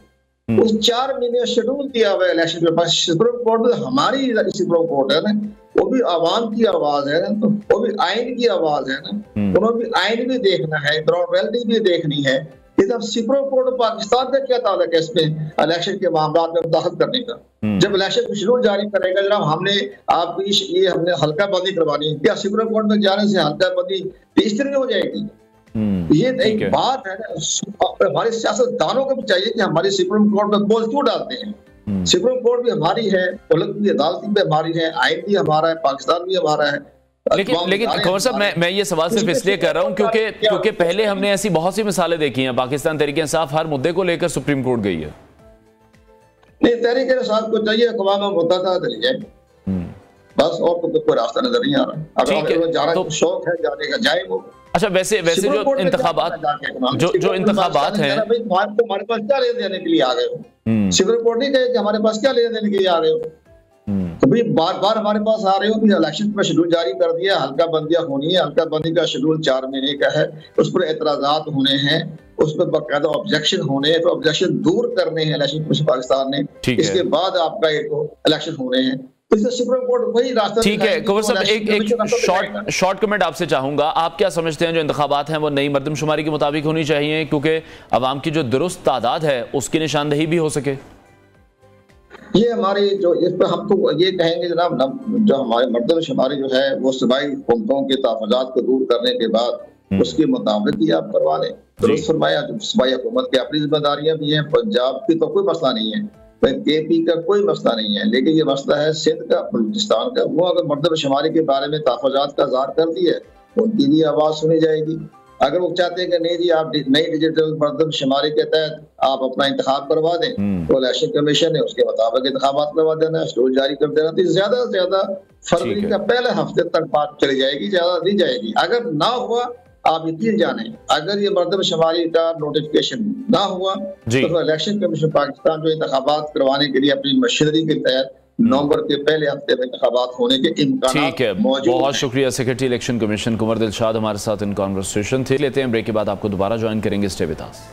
उस 4 महीने शेड्यूल दिया हुआ इलेक्शन के पास। सुप्रीम कोर्ट में हमारी सुप्रीम कोर्ट है ना, वो भी आवाम की आवाज है ना, तो वो भी आइन की आवाज है ना, उन्होंने भी आइन भी देखना है, ग्राउंड भी देखनी है। जब सुप्रीम कोर्ट पाकिस्तान का क्या ताल्लुक है इसमें इलेक्शन के मामला में मुदाखलत करने का? जब इलेक्शन शेड्यूल जारी करेगा जनाब हमने हल्का बंदी करवानी है, क्या सुप्रीम कोर्ट में जाने से हल्का बंदी तेज नहीं हो जाएगी? ये एक बात है ना, हमारे सियासतदानों को भी चाहिए कि हमारी सुप्रीम कोर्ट में बोझ क्यों डालते हैं। सुप्रीम कोर्ट भी हमारी है, मुल्क भी अदालत भी हमारी है, आइन भी हमारा है, पाकिस्तान भी हमारा है। लेकिन कंवर साहब मैं ये सवाल सिर्फ इसलिए कर रहा हूं क्योंकि पहले हमने ऐसी बहुत सी मिसालें देखी हैं। पाकिस्तान तहरीक इंसाफ हर मुद्दे को लेकर सुप्रीम कोर्ट गई है। नहीं, तहरीक इंसाफ को चाहिए अक़वाम मुत्तहिदा चली जाए बस, और तो कोई रास्ता नजर नहीं आ रहा। अगर जाना तो शौक है जाने का जाए वो। अच्छा वैसे जो इंतखाबात जो इंतखाबात हैं हमारे पास क्या लेने देने के लिए आ गए हो? सुप्रीम कोर्ट नहीं कहे कि हमारे पास क्या लेने देने के लिए आ गए हो। अभी बार बार हमारे पास आ रहे हो, इलेक्शन में शेड्यूल जारी कर दिया, हल्का बंदियां होनी है, हल्का बंदी का शेड्यूल 4 महीने का है, उस पर एतराजात होने हैं, उस पर बाकायदा ऑब्जेक्शन होने हैं, तो ऑब्जेक्शन दूर करने हैं इलेक्शन कमीशन पाकिस्तान ने, इसके बाद आपका इलेक्शन होने हैं। सुप्रीम कोर्ट वही रास्ता। ठीक है कंवर साहब, एक शॉर्ट कमेंट आपसे चाहूंगा, आप क्या समझते हैं जो इंतखाबात हैं वो नई मरदमशुमारी के मुताबिक होनी चाहिए, क्योंकि अवाम की जो दुरुस्त तादाद है उसकी निशानदेही भी हो सके? ये हमारी जो इस पर हम तो ये कहेंगे जनाब, जो हमारे मरदमशुमारी जो है वो सूबाई हुकूमतों के तहफ़्फ़ुज़ात को दूर करने के बाद उसके मुताबिक ही आप करवा लें। दुरुस्त फरमाया, सूबाई हुकूमत की अपनी जिम्मेदारियां भी हैं, पंजाब की तो कोई मसला नहीं है, KP का कोई मसला नहीं है, लेकिन ये मसला है सिंध का, बलूचिस्तान का। वो अगर मरदमशुमारी के बारे में तहफ़्फ़ुज़ात का इज़हार कर दिया उनकी भी आवाज़ सुनी जाएगी। अगर वो चाहते हैं कि नहीं जी आप नई डिजिटल मरदमशुमारी के तहत आप अपना इंतखाब करवा दें, तो इलेक्शन कमीशन है उसके मुताबिक इंतखाबात करवा देना, शेड्यूल जारी कर देना, तो ज्यादा से ज्यादा फरवरी का पहले हफ्ते तक बात चली जाएगी, ज्यादा नहीं जाएगी। अगर ना हुआ, आप यकीन जाने, अगर ये मरदमशुमारी का नोटिफिकेशन ना हुआ तो इलेक्शन कमीशन पाकिस्तान जो इंतखाबात करवाने के लिए अपनी मशीनरी के तहत नवंबर के पहले हफ्ते में इंतखाबात होने के इम्कान मौजूद हैं। बहुत शुक्रिया सेक्रेटरी इलेक्शन कमीशन कुंवर दिलशाद हमारे साथ इन कॉन्वर्सेशन थे। लेते हैं ब्रेक के बाद आपको दोबारा ज्वाइन करेंगे। Stay with us.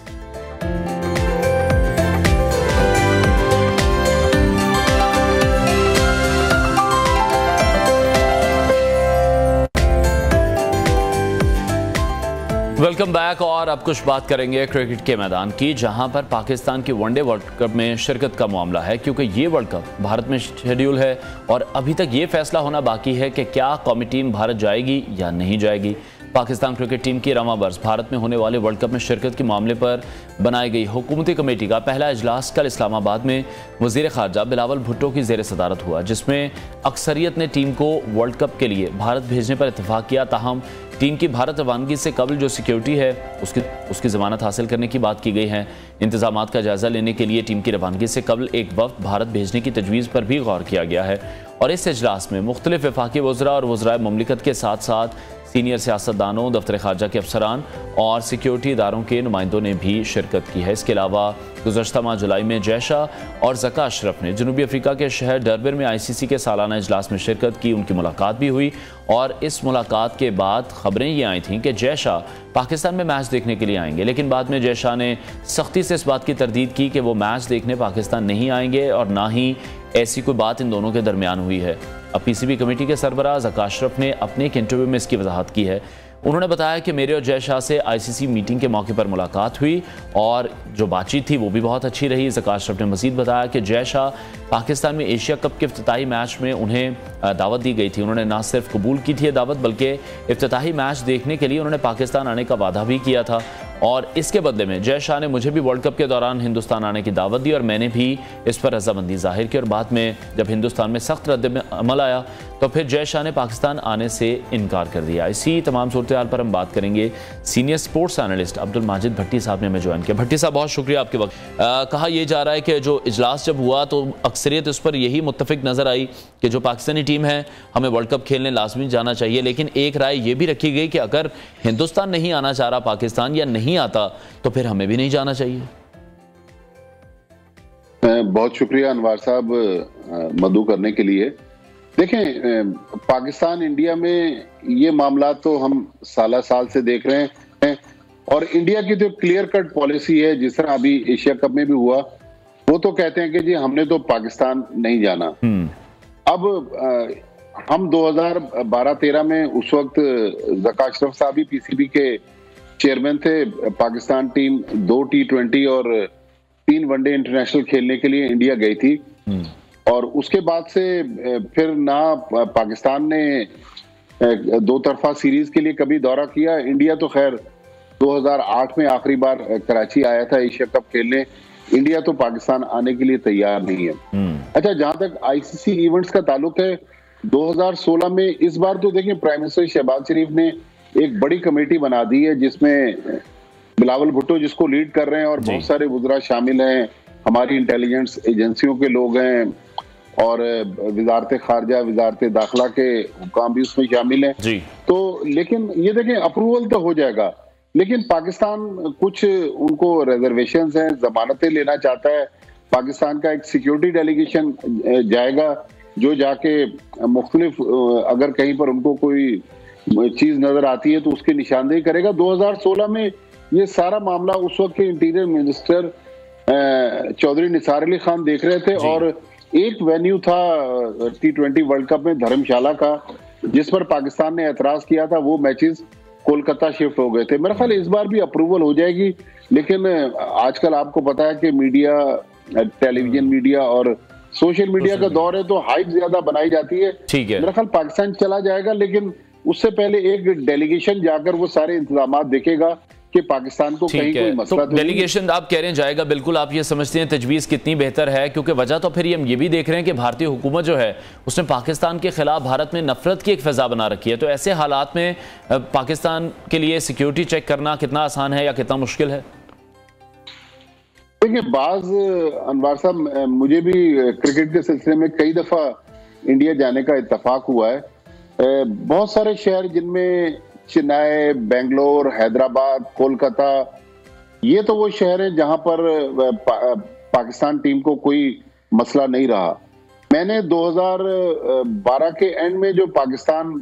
Welcome back. और अब कुछ बात करेंगे क्रिकेट के मैदान की, जहां पर पाकिस्तान की वनडे वर्ल्ड कप में शिरकत का मामला है, क्योंकि ये वर्ल्ड कप भारत में शेड्यूल है और अभी तक ये फैसला होना बाकी है कि क्या कौमी टीम भारत जाएगी या नहीं जाएगी। पाकिस्तान क्रिकेट टीम की रवां बरस भारत में होने वाले वर्ल्ड कप में शिरकत के मामले पर बनाई गई हुकूमती कमेटी का पहला इजलास कल इस्लामाबाद में वज़ीर ख़ारजा बिलावल भुट्टो की ज़ेर सदारत हुआ, जिसमें अक्सरियत ने टीम को वर्ल्ड कप के लिए भारत भेजने पर इत्तेफाक किया। ताहम टीम की भारत रवानगी से कबल जो सिक्योरिटी है उसकी ज़मानत हासिल करने की बात की गई है। इंतजामात का जायज़ा लेने के लिए टीम की रवानगी से कबल एक वफ्द भारत भेजने की तजवीज़ पर भी गौर किया गया है। और इस इजलास में मुख्तलिफ वफाकी वज़रा और वज़राए मुमलिकत के साथ साथ सीनियर सियासतदानों, दफ्तर खारजा के अफसरान और सिक्योरिटी इदारों के नुमाइंदों ने भी शिरकत की है। इसके अलावा गुज़श्ता माह जुलाई में जयशा और ज़का अशरफ ने जनूबी अफ्रीका के शहर डरबिन में ICC के सालाना इजलास में शिरकत की। उनकी मुलाकात भी हुई और इस मुलाकात के बाद खबरें ये आई थीं कि जयशा पाकिस्तान में मैच देखने के लिए आएंगे, लेकिन बाद में जयशा ने सख्ती से इस बात की तरदीद की कि वो मैच देखने पाकिस्तान नहीं आएंगे और ना ही ऐसी कोई बात इन दोनों के दरमियान हुई है। अब PCB कमेटी के सरबराह ज़का अशरफ ने अपने एक इंटरव्यू में इसकी वजाहत की है। उन्होंने बताया कि मेरे और जयशाह से ICC मीटिंग के मौके पर मुलाकात हुई और जो बातचीत थी वो भी बहुत अच्छी रही। ज़का अशरफ ने मज़ीद बताया कि जयशाह पाकिस्तान में एशिया कप के इफ्तिताही मैच में उन्हें दावत दी गई थी। उन्होंने न सिर्फ कबूल की थी दावत, बल्कि इफ्तिताही मैच देखने के लिए उन्होंने पाकिस्तान आने का वादा भी किया था और इसके बदले में जयशाह ने मुझे भी वर्ल्ड कप के दौरान हिंदुस्तान आने की दावत दी और मैंने भी इस पर रजामंदी जाहिर की। और बाद में जब हिंदुस्तान में सख्त रद्द-ए-अमल आया तो फिर जयशाह ने पाकिस्तान आने से इनकार कर दिया। इसी तमाम सूरत हाल पर हम बात करेंगे। Senior sports analyst Abdul Majid Bhatti साहब ने हमें ज्वाइन किया। भट्टी साहब, बहुत शुक्रिया आपके वक्त। कहा यह जा रहा है कि जो इजलास जब हुआ तो अक्सरियत उस पर यही मुत्तफिक नज़र आई कि जो पाकिस्तानी टीम है हमें वर्ल्ड कप खेलने लाजमी जाना चाहिए, लेकिन एक राय ये भी रखी गई कि अगर हिंदुस्तान नहीं आना चाह रहा पाकिस्तान या नहीं आता तो फिर हमें भी नहीं जाना चाहिए। बहुत शुक्रिया अनवार साहब मदू करने के लिए। देखें, पाकिस्तान इंडिया में ये मामला तो हम साल से देख रहे हैं और इंडिया की जो क्लियर कट पॉलिसी है, जिस तरह अभी एशिया कप में भी हुआ, वो तो कहते हैं कि जी हमने तो पाकिस्तान नहीं जाना। अब हम 2012-13 में उस वक्त ज़का अशरफ साहब ही PCB के चेयरमैन थे। पाकिस्तान टीम 2 T20 और 3 वनडे इंटरनेशनल खेलने के लिए इंडिया गई थी और उसके बाद से फिर ना पाकिस्तान ने 2 तरफा सीरीज के लिए कभी दौरा किया। इंडिया तो खैर 2008 में आखिरी बार कराची आया था एशिया कप खेलने। इंडिया तो पाकिस्तान आने के लिए तैयार नहीं है। अच्छा, जहां तक ICC इवेंट्स का ताल्लुक है, 2016 में इस बार तो देखिए प्राइम मिनिस्टर शहबाज शरीफ ने एक बड़ी कमेटी बना दी है जिसमें बिलावल भुट्टो जिसको लीड कर रहे हैं और बहुत सारे वज़रा शामिल हैं, हमारी इंटेलिजेंस एजेंसियों के लोग हैं और वजारत खारजा, वजारत दाखिला के हुकाम भी उसमें शामिल हैं। तो लेकिन ये देखें, अप्रूवल तो हो जाएगा, लेकिन पाकिस्तान कुछ उनको रिजर्वेशंस हैं, जमानतें लेना चाहता है। पाकिस्तान का एक सिक्योरिटी डेलीगेशन जाएगा जो जाके मुख्तलिफ अगर कहीं पर उनको कोई चीज नजर आती है तो उसकी निशानदेही करेगा। 2016 में ये सारा मामला उस वक्त के इंटीरियर मिनिस्टर चौधरी निसार अली खान देख रहे थे, और एक वेन्यू था T20 वर्ल्ड कप में धर्मशाला का, जिस पर पाकिस्तान ने एतराज किया था। वो मैचेस कोलकाता शिफ्ट हो गए थे। मेरा ख्याल इस बार भी अप्रूवल हो जाएगी, लेकिन आजकल आपको पता है कि मीडिया, टेलीविजन मीडिया और सोशल मीडिया का दौर है, तो हाइप ज्यादा बनाई जाती है। ठीक है, मेरा ख्याल पाकिस्तान चला जाएगा, लेकिन उससे पहले एक डेलीगेशन जाकर वो सारे इंतजाम देखेगा कि पाकिस्तान को कहीं कोई मसला तो डेलीगेशन आप कह रहे हैं जाएगा, बिल्कुल आप ये समझते हैं तजवीज़ कितनी बेहतर है? क्योंकि वजह तो फिर हम ये भी देख रहे हैं कि भारतीय हुकूमत जो है उसने पाकिस्तान के खिलाफ भारत में नफरत की एक फिजा बना रखी है। तो ऐसे हालात में पाकिस्तान के लिए सिक्योरिटी चेक करना कितना आसान है या कितना मुश्किल है? देखिए, बाज अनवर साहब, मुझे भी क्रिकेट के सिलसिले में कई दफा इंडिया जाने का इत्तेफाक हुआ है। बहुत सारे शहर जिनमें चेन्नई, बेंगलोर, हैदराबाद, कोलकाता, ये तो वो शहर हैं जहां पर पाकिस्तान टीम को कोई मसला नहीं रहा। मैंने 2012 के एंड में जो पाकिस्तान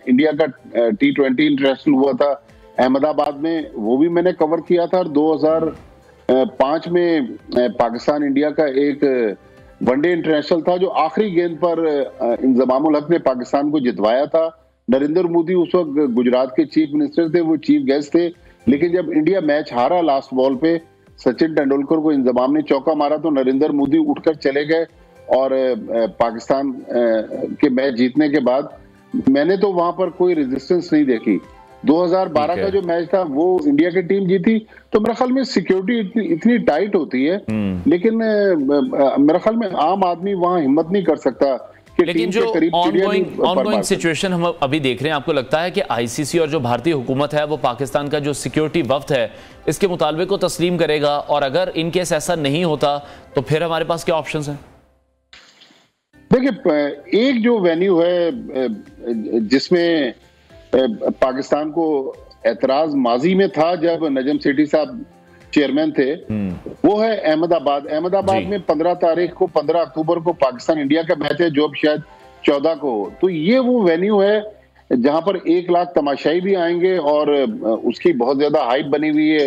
इंडिया का T20 इंटरनेशनल हुआ था अहमदाबाद में, वो भी मैंने कवर किया था। और 2005 में पाकिस्तान इंडिया का एक वनडे इंटरनेशनल था, जो आखिरी गेंद पर इंजमामुल हक ने पाकिस्तान को जितवाया था। नरेंद्र मोदी उस वक्त गुजरात के चीफ मिनिस्टर थे, वो चीफ गेस्ट थे। लेकिन जब इंडिया मैच हारा लास्ट बॉल पे, सचिन तेंदुलकर को इंजमाम ने चौका मारा, तो नरेंद्र मोदी उठकर चले गए। और पाकिस्तान के मैच जीतने के बाद मैंने तो वहां पर कोई रेजिस्टेंस नहीं देखी। 2012 का जो मैच था वो इंडिया की टीम जीती। तो मेरे ख्याल में सिक्योरिटी इतनी टाइट होती है, लेकिन मेरे ख्याल में आम आदमी वहां हिम्मत नहीं कर सकता। लेकिन जो ऑनगोइंग सिचुएशन हम अभी देख रहे हैं, आपको लगता है कि आईसीसी और जो भारतीय हुकूमत है वो पाकिस्तान का जो सिक्योरिटी वफ्त है इसके मुतालबे को तस्लीम करेगा? और अगर इन केस ऐसा नहीं होता तो फिर हमारे पास क्या ऑप्शंस हैं? देखिए, एक जो वेन्यू है जिसमें पाकिस्तान को एतराज माजी में था जब नजम सेठी साहब चेयरमैन थे, वो है अहमदाबाद। अहमदाबाद में 15 अक्टूबर को पाकिस्तान इंडिया का मैच है, जो अब शायद 14 को हो। तो ये वो वेन्यू है जहां पर 1 लाख तमाशाई भी आएंगे, और उसकी बहुत ज्यादा हाइप बनी हुई है।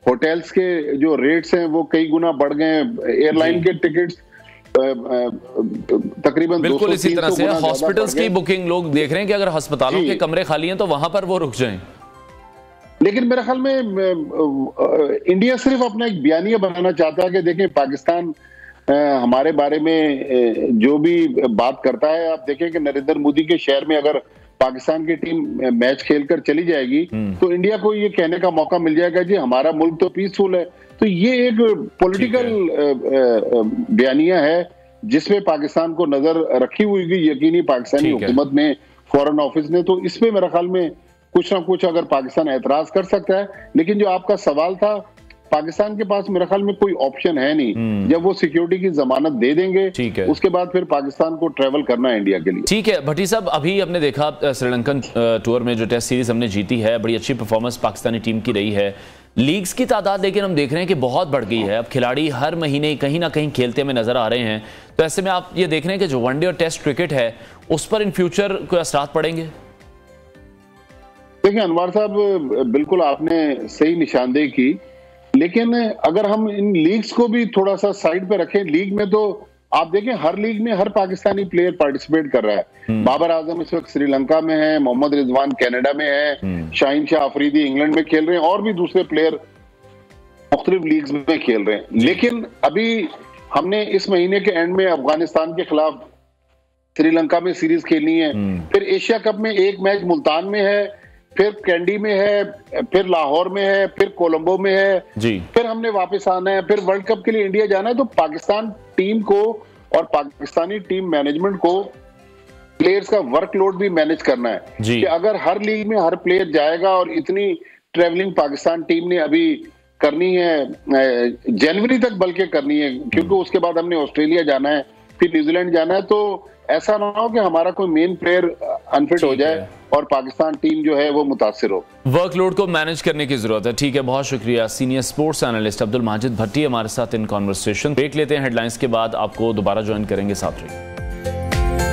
होटल्स के जो रेट्स हैं वो कई गुना बढ़ गए। एयरलाइन के टिकट्स तकरीबन बिल्कुल इसी तरह से हॉस्पिटल्स की बुकिंग लोग देख रहे हैं कि अगर अस्पतालों के कमरे खाली हैं तो वहां पर वो रुक जाएं। लेकिन मेरे ख्याल में इंडिया सिर्फ अपना एक बयानिया बनाना चाहता है कि देखें, पाकिस्तान हमारे बारे में जो भी बात करता है, आप देखें कि नरेंद्र मोदी के शहर में अगर पाकिस्तान की टीम मैच खेलकर चली जाएगी तो इंडिया को ये कहने का मौका मिल जाएगा जी हमारा मुल्क तो पीसफुल है। तो ये एक पॉलिटिकल बयानिया है जिसमें पाकिस्तान को नजर रखी हुई यकीनी पाकिस्तानी हुकूमत ने, फॉरेन ऑफिस ने। तो इसमें मेरे ख्याल में कुछ ना कुछ अगर पाकिस्तान एतराज कर सकता है। लेकिन जो आपका सवाल था, पाकिस्तान के पास मेरे ख्याल में कोई ऑप्शन है नहीं। जब वो सिक्योरिटी की जमानत दे देंगे उसके बाद फिर पाकिस्तान को ट्रैवल करना है इंडिया के लिए। ठीक है भट्टी साहब, अभी हमने देखा श्रीलंकन टूर में जो टेस्ट सीरीज हमने जीती है, बड़ी अच्छी परफॉर्मेंस पाकिस्तानी टीम की रही है। लीग्स की तादाद लेकिन हम देख रहे हैं कि बहुत बढ़ गई है। अब खिलाड़ी हर महीने कहीं ना कहीं खेलते हुए नजर आ रहे हैं। तो ऐसे में आप ये देख रहे हैं कि जो वनडे और टेस्ट क्रिकेट है उस पर इन फ्यूचर कोई असरात पड़ेंगे? देखिए अनवर साहब, बिल्कुल आपने सही निशानदेही की, लेकिन अगर हम इन लीग्स को भी थोड़ा सा साइड पे रखें, लीग में तो आप देखें हर लीग में हर पाकिस्तानी प्लेयर पार्टिसिपेट कर रहा है। बाबर आजम इस वक्त श्रीलंका में है, मोहम्मद रिजवान कनाडा में है, शाहीन शाह अफरीदी इंग्लैंड में खेल रहे हैं, और भी दूसरे प्लेयर मुख्तलिफ लीग्स में खेल रहे हैं। लेकिन अभी हमने इस महीने के एंड में अफगानिस्तान के खिलाफ श्रीलंका में सीरीज खेलनी है, फिर एशिया कप में एक मैच मुल्तान में है, फिर कैंडी में है, फिर लाहौर में है, फिर कोलंबो में है जी, फिर हमने वापस आना है, फिर वर्ल्ड कप के लिए इंडिया जाना है। तो पाकिस्तान टीम को और पाकिस्तानी टीम मैनेजमेंट को प्लेयर्स का वर्कलोड भी मैनेज करना है कि अगर हर लीग में हर प्लेयर जाएगा, और इतनी ट्रेवलिंग पाकिस्तान टीम ने अभी करनी है, जनवरी तक बल्कि करनी है, क्योंकि उसके बाद हमने ऑस्ट्रेलिया जाना है, फिर न्यूजीलैंड जाना है। तो ऐसा ना हो कि हमारा कोई मेन प्लेयर अनफिट हो जाए और पाकिस्तान टीम जो है वो मुतासिर हो। वर्कलोड को मैनेज करने की जरूरत है। ठीक है, बहुत शुक्रिया। Senior sports analyst Abdul Majid Bhatti हमारे साथ इन कॉन्वर्सेशन। ब्रेक लेते हैं, हेडलाइंस के बाद आपको दोबारा ज्वाइन करेंगे। साथ रहिए।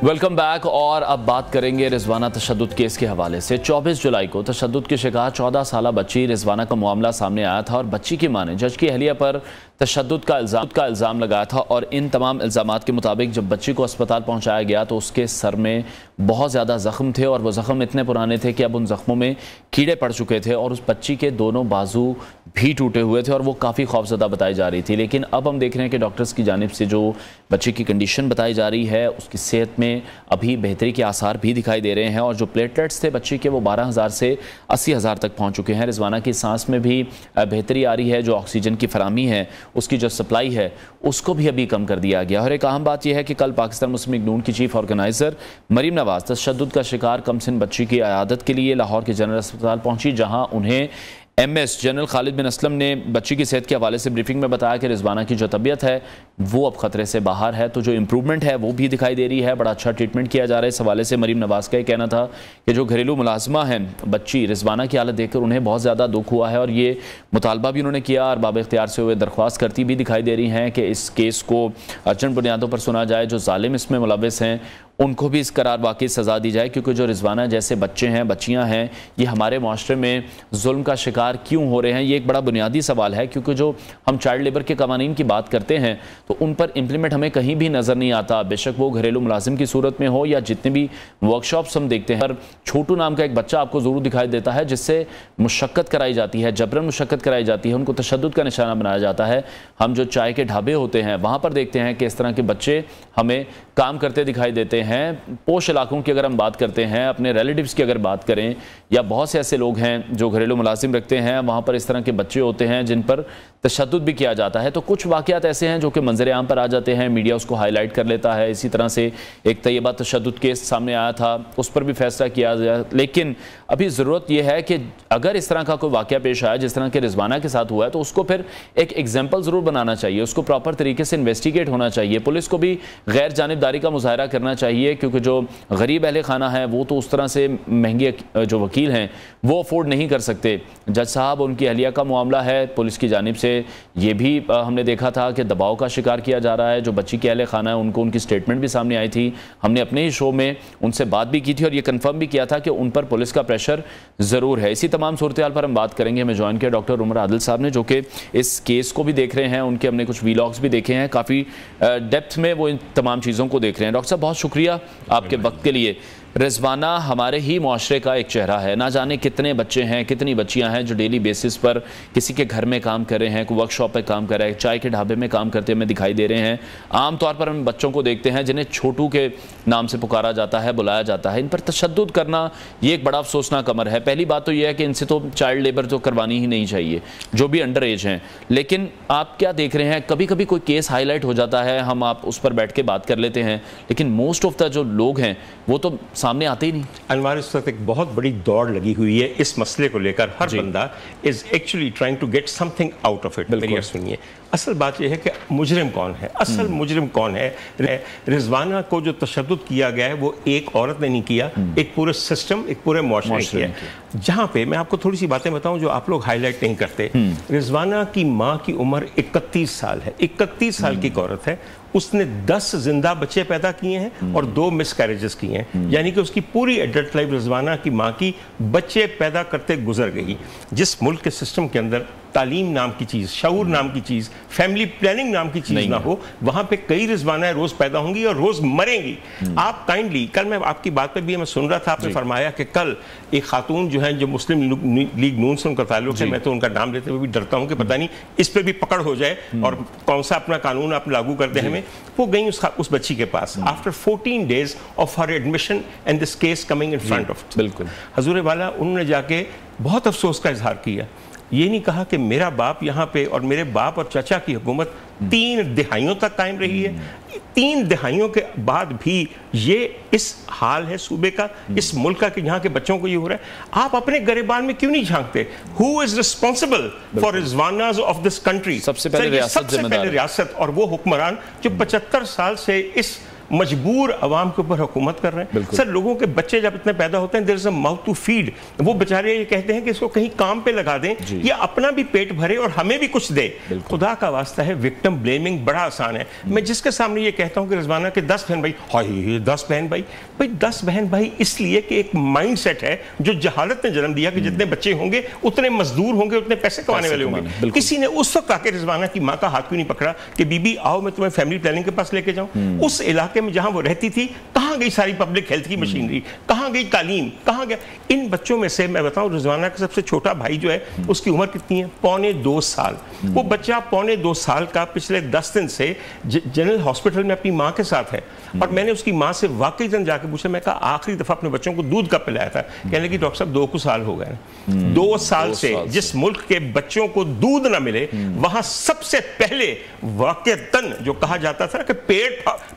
Welcome back. और अब बात करेंगे रिजवाना तशद्दुद केस के हवाले से। 24 जुलाई को तशद्दुद की शिकार 14 साला बच्ची रिजवाना का मामला सामने आया था और बच्ची की मां ने जज की अहलिया पर तशद्दुद का इल्ज़ाम लगाया था। और इन तमाम इल्ज़ामात के मुताबिक जब बच्ची को अस्पताल पहुंचाया गया तो उसके सर में बहुत ज़्यादा ज़ख्म थे और वो ज़ख्म इतने पुराने थे कि अब उन ज़ख्मों में कीड़े पड़ चुके थे और उस बच्ची के दोनों बाजू भी टूटे हुए थे और वो काफ़ी खौफजदा बताई जा रही थी। लेकिन अब हम देख रहे हैं कि डॉक्टर्स की जानिब से जो बच्ची की कंडीशन बताई जा रही है उसकी सेहत में अभी बेहतरी के आसार भी दिखाई दे रहे हैं और जो प्लेटलेट्स थे बच्ची के वो 12,000 से 80,000 तक पहुंच चुके हैं। रिजवाना की सांस में भी बेहतरी आ रही है, जो ऑक्सीजन की फरामी है उसकी जो सप्लाई है उसको भी अभी कम कर दिया गया। और एक अहम बात यह है कि कल पाकिस्तान मुस्लिम लीग नून की चीफ ऑर्गेनाइज़र मरीम नवाज तशद्दुद का शिकार कमसिन बच्ची की अयादत के लिए लाहौर के जनरल अस्पताल पहुंची, जहां उन्हें MS जनरल खालिद बिन असलम ने बच्ची की सेहत के हवाले से ब्रीफिंग में बताया कि रिजवाना की जो तबीयत है वो अब खतरे से बाहर है, तो जो इम्प्रूवमेंट है वो भी दिखाई दे रही है। बड़ा अच्छा ट्रीटमेंट किया जा रहा है। इस हवाले से मरीम नवाज का ये कहना था कि जो घरेलू मुलाजमा है बच्ची रिजवाना की हालत देखकर उन्हें बहुत ज़्यादा दुख हुआ है और ये मुतालबा भी उन्होंने किया और बाब इख्तियार से हुए दरख्वास्त करती भी दिखाई दे रही हैं कि इस केस को अर्जेंट बुनियादों पर सुना जाए, जो जालिम इसमें मुलविस हैं उनको भी इस करार वाकई सज़ा दी जाए, क्योंकि जो रिजवाना जैसे बच्चे हैं बच्चियां हैं ये हमारे माशरे में जुल्म का शिकार क्यों हो रहे हैं, ये एक बड़ा बुनियादी सवाल है। क्योंकि जो हम चाइल्ड लेबर के कवानीन की बात करते हैं तो उन पर इम्प्लीमेंट हमें कहीं भी नज़र नहीं आता, बेशक वो घरेलू मुलाजिम की सूरत में हो या जितने भी वर्कशॉप्स हम देखते हैं। पर छोटू नाम का एक बच्चा आपको ज़रूर दिखाई देता है जिससे मुशक्कत कराई जाती है, जबरन मुशक्कत कराई जाती है, उनको तशद्दुद का निशाना बनाया जाता है। हम जो चाय के ढाबे होते हैं वहाँ पर देखते हैं कि इस तरह के बच्चे हमें काम करते दिखाई देते हैं। पोश इलाकों की अगर हम बात करते हैं, अपने रिलेटिव्स की अगर बात करें, या बहुत से ऐसे लोग हैं जो घरेलू मुलाजिम रखते हैं, वहाँ पर इस तरह के बच्चे होते हैं जिन पर तशद्दुद भी किया जाता है। तो कुछ वाक़यात ऐसे हैं जो कि मंजर आम पर आ जाते हैं, मीडिया उसको हाईलाइट कर लेता है। इसी तरह से एक तैयबा तशद्दुद केस सामने आया था, उस पर भी फैसला किया गया। लेकिन अभी ज़रूरत यह है कि अगर इस तरह का कोई वाक़या पेश आया जिस तरह के रिजवाना के साथ हुआ है तो उसको फिर एक एग्जाम्पल ज़रूर बनाना चाहिए, उसको प्रॉपर तरीके से इन्वेस्टिगेट होना चाहिए। पुलिस को भी गैर जानिबदारी का मुजाहरा करना चाहिए, क्योंकि जो गरीब अहले खाना है वो तो उस तरह से महंगे जो वकील हैं वो अफोर्ड नहीं कर सकते। जज साहब उनकी अहलिया का मामला है, पुलिस की जानिब से ये भी हमने देखा था कि दबाव का शिकार किया जा रहा है। जो बच्ची के अहले खाना है उनको उनकी स्टेटमेंट भी सामने आई थी, हमने अपने ही शो में उनसे बात भी की थी और ये कन्फर्म भी किया था कि उन पर पुलिस का प्रेशर ज़रूर है। इसी तमाम सूरत हाल पर हम बात करेंगे। हमें ज्वाइन किया डॉक्टर उमर आदिल साहब ने, जो कि इस केस को भी देख रहे हैं, उनके हमने कुछ वीलॉग्स भी देखे हैं, काफ़ी डेप्थ में वो इन तमाम चीज़ों को देख रहे हैं। डॉक्टर साहब बहुत शुक्रिया आपके वक्त के लिए। रिजवाना हमारे ही माशरे का एक चेहरा है, ना जाने कितने बच्चे हैं कितनी बच्चियां हैं जो डेली बेसिस पर किसी के घर में काम कर रहे हैं, कोई वर्कशॉप पे काम कर रहे हैं, चाय के ढाबे में काम करते हमें दिखाई दे रहे हैं। आम तौर पर हम बच्चों को देखते हैं जिन्हें छोटू के नाम से पुकारा जाता है, बुलाया जाता है। इन पर तशद्दुद करना ये एक बड़ा अफसोसनाक अमर है। पहली बात तो यह है कि इनसे तो चाइल्ड लेबर तो करवानी ही नहीं चाहिए, जो भी अंडर एज हैं। लेकिन आप क्या देख रहे हैं, कभी कभी कोई केस हाईलाइट हो जाता है, हम आप उस पर बैठ के बात कर लेते हैं, लेकिन मोस्ट ऑफ द जो लोग हैं वो तो सामने आते ही नहीं। अनवार, इस वक्त एक बहुत बड़ी दौड़ लगी हुई है इस मसले को लेकर। हर बंदा is actually trying to get something out of it. मेरी सुनिए, असल बात यह है कि मुजरिम कौन है, असल मुजरिम कौन है। रिजवाना को जो तशद्दुद किया गया है वो एक औरत ने नहीं किया, एक पूरे सिस्टम, एक पूरे मुआशरे ने किया। जहां पे मैं आपको थोड़ी सी बातें बताऊं जो आप लोग हाईलाइट नहीं करते। रिजवाना की माँ की उम्र 31 साल है, 31 साल की एक औरत है। उसने 10 जिंदा बच्चे पैदा किए हैं और 2 मिसकैरेजेस किए हैं, यानी कि उसकी पूरी एडल्ट लाइफ रिजवाना की माँ की बच्चे पैदा करते गुजर गई। जिस मुल्क के सिस्टम के अंदर तालीम नाम की चीज़, शऊर नाम की चीज़, फैमिली प्लानिंग नाम की चीज़ ना हो, वहाँ पे कई रिजवानाएं रोज़ पैदा होंगी और रोज़ मरेंगी। आप काइंडली, कल मैं आपकी बात पे भी मैं सुन रहा था, आपने फरमाया कि कल एक खातून जो है जो मुस्लिम लीग नून से उनका ताल्लुक है, मैं तो उनका नाम लेते हुए भी डरता हूँ कि पता नहीं इस पर भी पकड़ हो जाए और कौन सा अपना कानून आप लागू करते हैं। वो गई उस बच्ची के पास after 14 days of her admission and this case coming in front of, बिल्कुल हजूर वाला, उन्होंने जाके बहुत अफसोस का इजहार किया। ये नहीं कहा कि मेरा बाप यहाँ पे और मेरे बाप और चाचा की हुकूमत 3 दिहाइयों तक कायम रही है, 3 दिहाइयों के बाद भी ये इस हाल है सूबे का, इस मुल्क का, कि यहाँ के बच्चों को ये हो रहा है। आप अपने गरेबान में क्यों नहीं झांकते? हु इज रिस्पॉन्सिबल फॉर रिजवानास ऑफ दिस कंट्री? सबसे पहले रियासत, और वो हुक्मरान जो 75 साल से इस मजबूर अवाम के ऊपर हुकूमत कर रहे हैं। सर लोगों के बच्चे जब इतने पैदा होते हैं, there is a mouth to feed, वो बेचारे ये कहते हैं कि इसको कहीं काम पे लगा दें, ये अपना भी पेट भरे और हमें भी कुछ दे। खुदा का वास्ता है, विक्टिम ब्लेमिंग बड़ा आसान है। मैं जिसके सामने ये कहता हूं कि रिजवाना के 10 बहन भाई, हाय 10 बहन भाई, 10 बहन भाई इसलिए कि एक माइंड सेट है जो जहालत ने जन्म दिया कि जितने बच्चे होंगे उतने मजदूर होंगे, उतने पैसे कमाने वाले होंगे। किसी ने उस वक्त आके रिजवाना की मां का हाथ क्यों नहीं पकड़ा कि बीबी आओ मैं तुम्हें फैमिली प्लानिंग के पास लेके जाऊं? उस इलाके में जहां वो रहती थी कहां गई सारी पब्लिक हेल्थ की मशीनरी, कहां गई तालीम, कहां गया? इन बच्चों में से मैं बताऊं, रिजवाना का सबसे छोटा भाई जो है उसकी उम्र कितनी है? 1.25 साल। वो बच्चा 1.25 साल का पिछले 10 दिन से जनरल हॉस्पिटल में अपनी मां के साथ है। और मैंने उसकी मां से वाकई जन जाके पूछा, मैं कहा आखिरी दफा अपने बच्चों को दूध कब पिलाया था? कहने लगी डॉक्टर साहब 2 साल हो गए। 2 साल से जिस मुल्क के बच्चों को दूध ना मिले वहां सबसे पहले वाकईतन जो कहा जाता था कि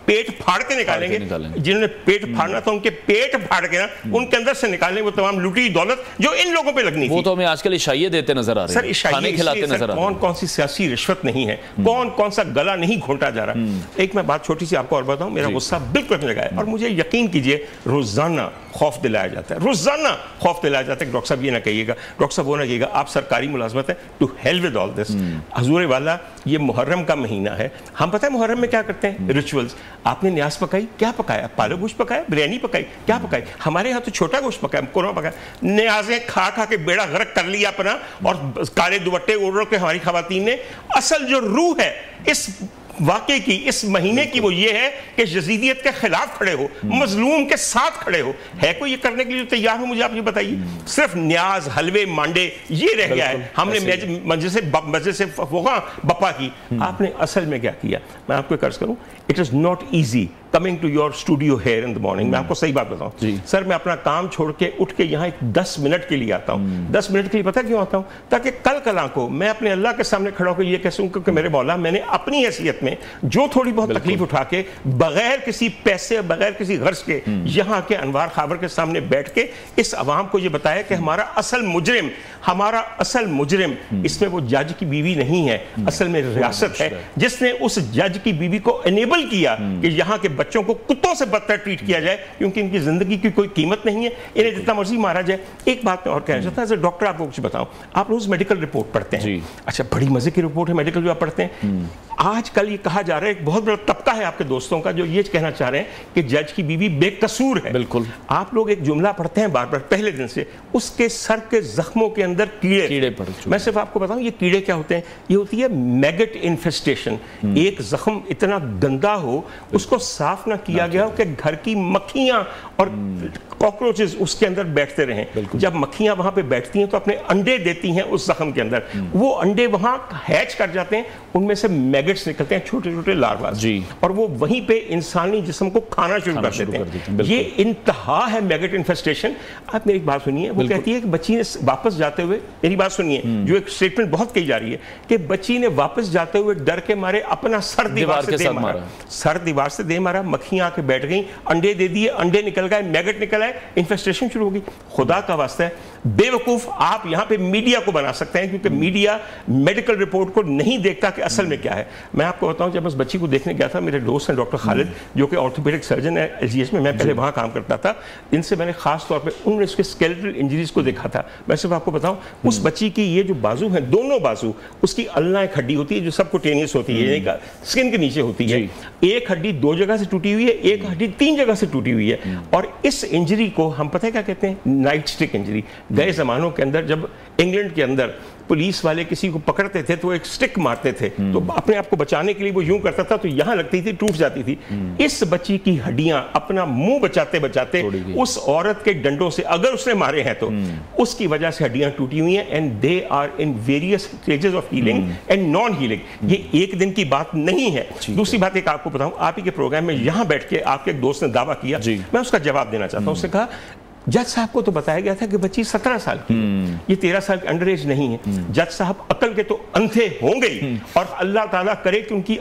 पेट फाड़ के निकालेंगे, जिन्होंने पेट फाड़ना था उनके पेट फाड़ के ना उनके अंदर से निकालेंगे वो तमाम लूटी दौलत जो इन लोगों पे लगनी थी। वो तो हमें आजकल इशाइये देते नजर आ रहे हैं, सर खाने खिलाते नजर आ रहे हैं। कौन कौन सी सियासी रिश्वत नहीं है, कौन कौन सा गला नहीं घोंटा जा रहा। एक मैं बात छोटी सी आपको और बताऊं, मेरा गुस्सा बिल्कुल अपनी जगह है और मुझे यकीन कीजिए रोजाना खौफ दिलाया जाता है, रोजाना खौफ दिलाया जाता है कि डॉक्टर साहब ये ना कहिएगा, डॉक्टर साहब वो ना कहिएगा, आप सरकारी मुलाजमत है। To hell with all this. हजूर वाला ये मुहर्रम का महीना है, हम पता है मुहर्रम में क्या करते हैं? रिचुअल्स। आपने न्याज पकाई, क्या पकाया? पालक गोश्त पकाया, बिरयानी पकाई, क्या पकाई? हमारे यहाँ तो छोटा गोश्त पकाया, कोरमा पकाया। न्याजें खा खा के बेड़ा गर्क कर लिया अपना और काले दुपट्टे ओढ़ के हमारी खवातीन ने। असल जो रूह है इस वाकई की, इस महीने की, वो ये है कि यजीदियत के खिलाफ खड़े हो, मजलूम के साथ खड़े हो। है कोई ये करने के लिए तैयार हो? मुझे आप ये बताइए। सिर्फ न्याज, हलवे, मांडे ये रह गया है। हमने मजे से बपा की। आपने असल में क्या किया? मैं आपको कर्ज करूं, it is not easy coming to your studio here in the morning. मैं आपको सही बात बताऊं सर, मैं अपना काम छोड़ के उठ के यहाँ 10 मिनट के लिए आता हूँ। 10 मिनट के लिए पता क्यों आता हूँ? ताकि कल को मैं अपने अल्लाह के सामने खड़ा होकर ये कह सकूं कि मेरे मौला, मैंने अपनी हैसियत में जो थोड़ी बहुत तकलीफ उठा के बगैर किसी पैसे, बगैर किसी गर्ज के यहाँ के अनवार खाबर के सामने बैठ के इस अवाम को ये बताया कि हमारा असल मुजरिम इसमें वो जज की बीवी नहीं है, असल में रियासत है जिसने उस जज की बीवी को एनेबल किया कि यहाँ के बच्चों को कुत्तों से बदतर ट्रीट किया जाए, क्योंकि इनकी जिंदगी की कोई कीमत नहीं है, इन्हें जितना मर्जी मारा जाए। एक बात मैं और कहना चाहता हूं, डॉक्टर आपको कुछ बताऊं, आप रोज मेडिकल रिपोर्ट पढ़ते हैं। अच्छा, बड़ी मजे की रिपोर्ट है मेडिकल जो आप पढ़ते हैं। आजकल ये कहा जा रहा है, एक बहुत बड़ा तबका है आपके दोस्तों का जो ये कहना चाह रहे हैं कि जज की बीवी बेकसूर है। बिल्कुल। आप लोग एक जुमला पढ़ते हैं बार बार पहले दिन से, उसके सर के जख्मों के अंदर कीड़े पड़ चुके। मैं सिर्फ आपको बताऊं ये कीड़े क्या होते हैं? ये होती है मैगट इन्फेस्टेशन। एक जख्म इतना गंदा हो, उसको साफ ना किया गया हो कि घर की मक्खियां और कॉकरोचेस उसके अंदर बैठते रहें। जब मक्खियां वहां पे बैठती हैं तो अपने अंडे देती हैं उस जख्म के अंदर, वो अंडे वहां हैच कर जाते हैं, उनमें से मैगट्स निकलते हैं, छोटे छोटे लार्वा, और वो वहीं पे इंसानी जिस्म को खाना शुरू कर देते हैं। ये इंतहा है मैगट इन्फेस्टेशन। आप मेरी बात सुनिए, वो कहती है कि बच्ची ने वापस जाते हुए, मेरी बात सुनिए, जो एक स्टेटमेंट बहुत कही जा रही है कि बच्ची ने वापस जाते हुए डर के मारे अपना सर दीवार से दे मारा, मक्खियां आके बैठ गई, अंडे दे दिए, अंडे निकल गए, मैगट निकल आए, इन्फेस्टेशन शुरू हो गई। खुदा का वास्ता है, बेवकूफ आप यहां पे मीडिया को बना सकते हैं, क्योंकि मीडिया मेडिकल रिपोर्ट को नहीं देखता कि असल में क्या है। मैं आपको बताऊं, जब उस बच्ची को देखने गया था, मेरे दोस्त हैं डॉक्टर खालिद जो कि ऑर्थोपेडिक सर्जन है एलजीएस में, मैं पहले वहां काम करता था, इनसे मैंने खास तौर पे उन्होंने उसके स्केलेटल इंजरीज को देखा था। मैं सिर्फ आपको बताऊं, उस बच्ची की ये जो बाजू है, दोनों बाजू, उसकी अल्ना एक हड्डी होती है जो सबकुटेनियस होती है, स्किन के नीचे होती है। एक हड्डी 2 जगह से टूटी हुई है, एक हड्डी 3 जगह से टूटी हुई है। और इस इंजरी को हम पता है क्या कहते हैं? Night stick injury. गए जमानों के अंदर जब इंग्लैंड के अंदर पुलिस वाले किसी को पकड़ते थे तो वो एक स्टिक मारते थे, तो अपने आप को बचाने के लिए वो यूं करता था, तो यहां लगती थी, टूट जाती थी। इस बच्ची की हड्डियां अपना मुंह बचाते बचाते उस औरत के डंडों से, अगर उसने मारे हैं तो उसकी वजह से हड्डियां टूटी हुई हैं, and they are in various stages of healing and non healing. ये एक दिन की बात नहीं है। दूसरी बात एक आपको बताऊं, आप ही के प्रोग्राम में यहां बैठ के आपके एक दोस्त ने दावा किया, मैं उसका जवाब देना चाहता हूं। उसने कहा जज साहब को तो बताया गया था कि बच्ची 17 साल की है, ये 13 साल की अंडर एज नहीं है। जज साहब अकल के तो अंधे होंगे ही, और अल्लाह ताला करे कि उनकी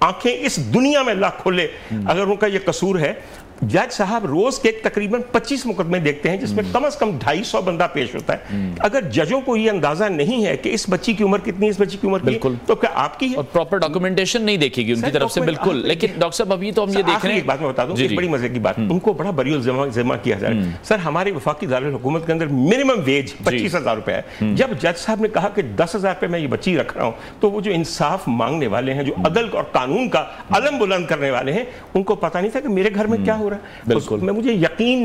आंखें इस दुनिया में अल्लाह खोले अगर उनका ये कसूर है। जज साहब रोज के तकरीबन 25 मुकदमे देखते हैं जिसमें कम से कम 250 बंदा पेश होता है। अगर जजों को ये अंदाजा नहीं है कि इस बच्ची की उम्र कितनी, इस बच्ची की उम्र कितनी, तो क्या आपकी है? और प्रॉपर डॉक्यूमेंटेशन नहीं देखेगी उनकी तरफ से, बिल्कुल। लेकिन डॉक्टर साहब अभी तो हम ये देख रहे हैं, एक बात मैं बता दूं, एक बड़ी मजे की बात, उनको बड़ा बरियल जमा किया जा रहा है। सर हमारे वफाकी दारुल हुकूमत के अंदर मिनिमम वेज 25,000 रुपए है। जब जज साहब ने कहा कि 10,000 रुपए मैं ये बच्ची रख रहा हूं, तो वो जो इंसाफ मांगने वाले हैं, जो अदल और कानून का अलम बुलंद करने वाले हैं, उनको पता नहीं था कि मेरे घर में क्या हो रहा है। बिल्कुल। मुझे यकीन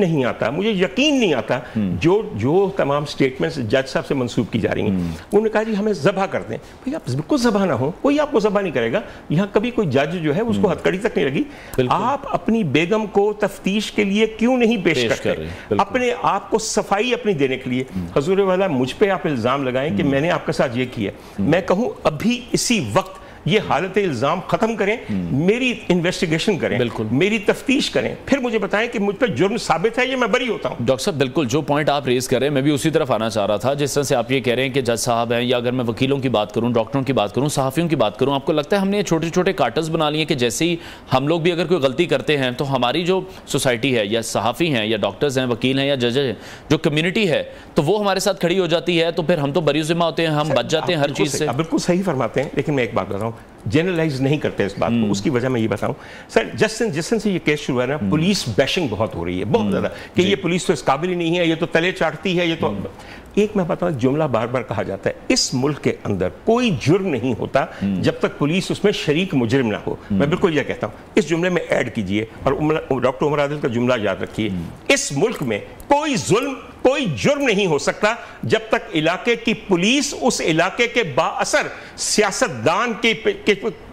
नहीं आता जो तमाम स्टेटमेंट्स जज साहब से मंसूब की जा रही हैं। उन्होंने कहा जी हमें ज़बह कर दें। भाई आप बिल्कुल ज़बह ना हो, कोई आपको ज़बह नहीं करेगा। यहाँ कभी कोई जज जो है उसको हथकड़ी तक नहीं लगी। आप अपनी बेगम को तफ्तीश के लिए क्यों नहीं पेश करते? अपने आप को सफाई अपनी देने के लिए। हजूर वाला मुझ पे आप इल्जाम लगाएं कि मैंने आपके साथ ये किया, मैं कहूं अभी इसी वक्त ये हालत इल्जाम खत्म करें, मेरी इन्वेस्टिगेशन करें, बिल्कुल मेरी तफ्तीश करें, फिर मुझे बताएं कि मुझ पर जुर्म साबित है या मैं बरी होता हूं। डॉक्टर साहब बिल्कुल जो पॉइंट आप रेज कर रहे हैं मैं भी उसी तरफ आना चाह रहा था। जिस तरह से आप ये कह रहे हैं कि जज साहब हैं, या अगर मैं वकीलों की बात करूं, डॉक्टरों की बात करूं, सहाफ़ियों की बात करूं, आपको लगता है हमने छोटे छोटे कार्टर्स बना लिए कि जैसे ही हम लोग भी अगर कोई गलती करते हैं तो हमारी जो सोसाइटी है, या सहाफ़ी हैं, या डॉक्टर्स हैं, वकील हैं, या जज हैं, जो कम्युनिटी है, तो वो हमारे साथ खड़ी हो जाती है, तो फिर हम तो बरी ज़िम्मा होते हैं, हम बच जाते हैं हर चीज़ से। बिल्कुल सही फरमाते हैं, लेकिन मैं एक बात बताऊं, जनरलाइज नहीं करते इस बात को। उसकी वजह मैं ये बताऊं सर, जिस दिन से ये केस शुरू है ना, पुलिस बैशिंग बहुत हो रही है, बहुत ज्यादा, कि ये पुलिस तो इस काबिल ही नहीं है, ये तो तले चाटती है, ये तो एक मैं बताऊं, जुमला बार बार कहा जाता है, इस मुल्क के अंदर कोई जुर्म नहीं होता जब तक पुलिस उसमें शरीक मुजरिम ना हो। मैं बिल्कुल यह कहता हूं, इस जुमले में ऐड कीजिए और डॉक्टर उमर आदिल का जुमला याद रखिए, इस मुल्क में कोई जुल्म, कोई जुर्म नहीं हो सकता जब तक इलाके की पुलिस उस इलाके के बाअसर सियासतदान के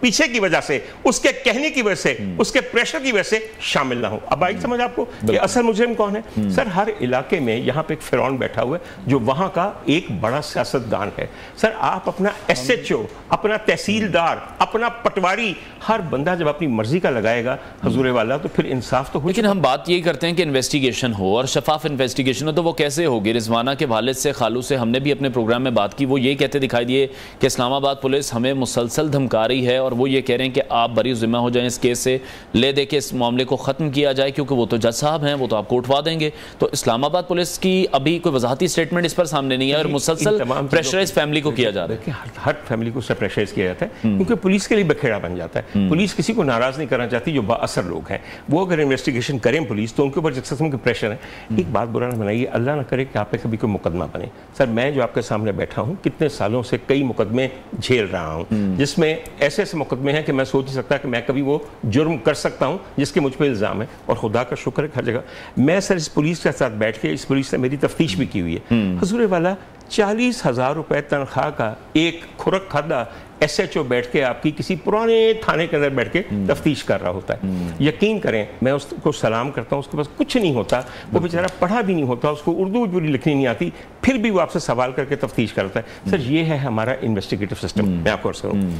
पीछे की वजह से, उसके कहने की वजह से, उसके प्रेशर की वजह से शामिल ना हो। अब आई समझ आपको कि असल मुजरिम कौन है? सर हर इलाके में यहां पे एक फिरौन बैठा हुआ है जो वहां का एक बड़ा सियासतदान है। सर आप अपना SHO, अपना तहसीलदार, अपना पटवारी, हर बंदा जब अपनी मर्जी का लगाएगा हजूर वाला, तो फिर इंसाफ तो हो। लेकिन हम बात यही करते हैं कि इन्वेस्टिगेशन हो और शफाफ इन्वेस्टिगेशन हो, तो वो कैसे होगी? रिजवाना के वालिद से, खालू से हमने भी अपने प्रोग्राम में बात की, वो ये कहते दिखाई दिए कि इस्लामाबाद पुलिस हमें मुसलसल धमका रही है और वो ये कह रहे हैं कि आप बरी ज़िम्मा हो जाएं इस केस से, ले दे के इस मामले को ख़त्म किया जाए, क्योंकि वो तो जज साहब हैं, वो तो आपको उठवा देंगे। तो इस्लामाबाद पुलिस की अभी कोई वजाहती स्टेटमेंट इस पर सामने नहीं है और मुसलसल प्रेशराइज फैमिली को किया जा रहा है। हर फैमिली को प्रेशराइज किया जाता है क्योंकि पुलिस के लिए बखेड़ा बन जाता है। पुलिस किसी को नाराज नहीं करना चाहती जो बाअसर लोग हैं। वो अगर इन्वेस्टिगेशन करें पुलिस, तो उनके ऊपर जिस किस्म के प्रेशर है। एक बात बुरा ना बनाइए, अल्लाह ना करे कि आप पे कभी कोई मुकदमा बने। सर मैं जो आपके सामने बैठा हूँ, कितने सालों से कई मुकदमे झेल रहा हूँ, जिसमें ऐसे ऐसे मुकदमे हैं कि मैं सोच नहीं सकता कि मैं कभी वो जुर्म कर सकता हूँ जिसके मुझ पर इल्ज़ाम है। और खुदा का शुक्र है हर जगह मैं सर इस पुलिस के साथ बैठ के, इस पुलिस ने मेरी तफ्तीश भी की हुई है। हजूर वाला 40,000 रुपए तनख्वाह का एक खुरक खादा SHO बैठ के आपकी किसी पुराने थाने के अंदर बैठ के तफ्तीश कर रहा होता है। यकीन करें, मैं उसको सलाम करता हूँ, उसके पास कुछ नहीं होता, वो बेचारा पढ़ा भी नहीं होता, उसको उर्दू पूरी लिखनी नहीं आती, फिर भी वो आपसे सवाल करके तफ्तीश करता है। सर ये है हमारा इन्वेस्टिगेटिव सिस्टम। मैं आपको अर्ज करूँ,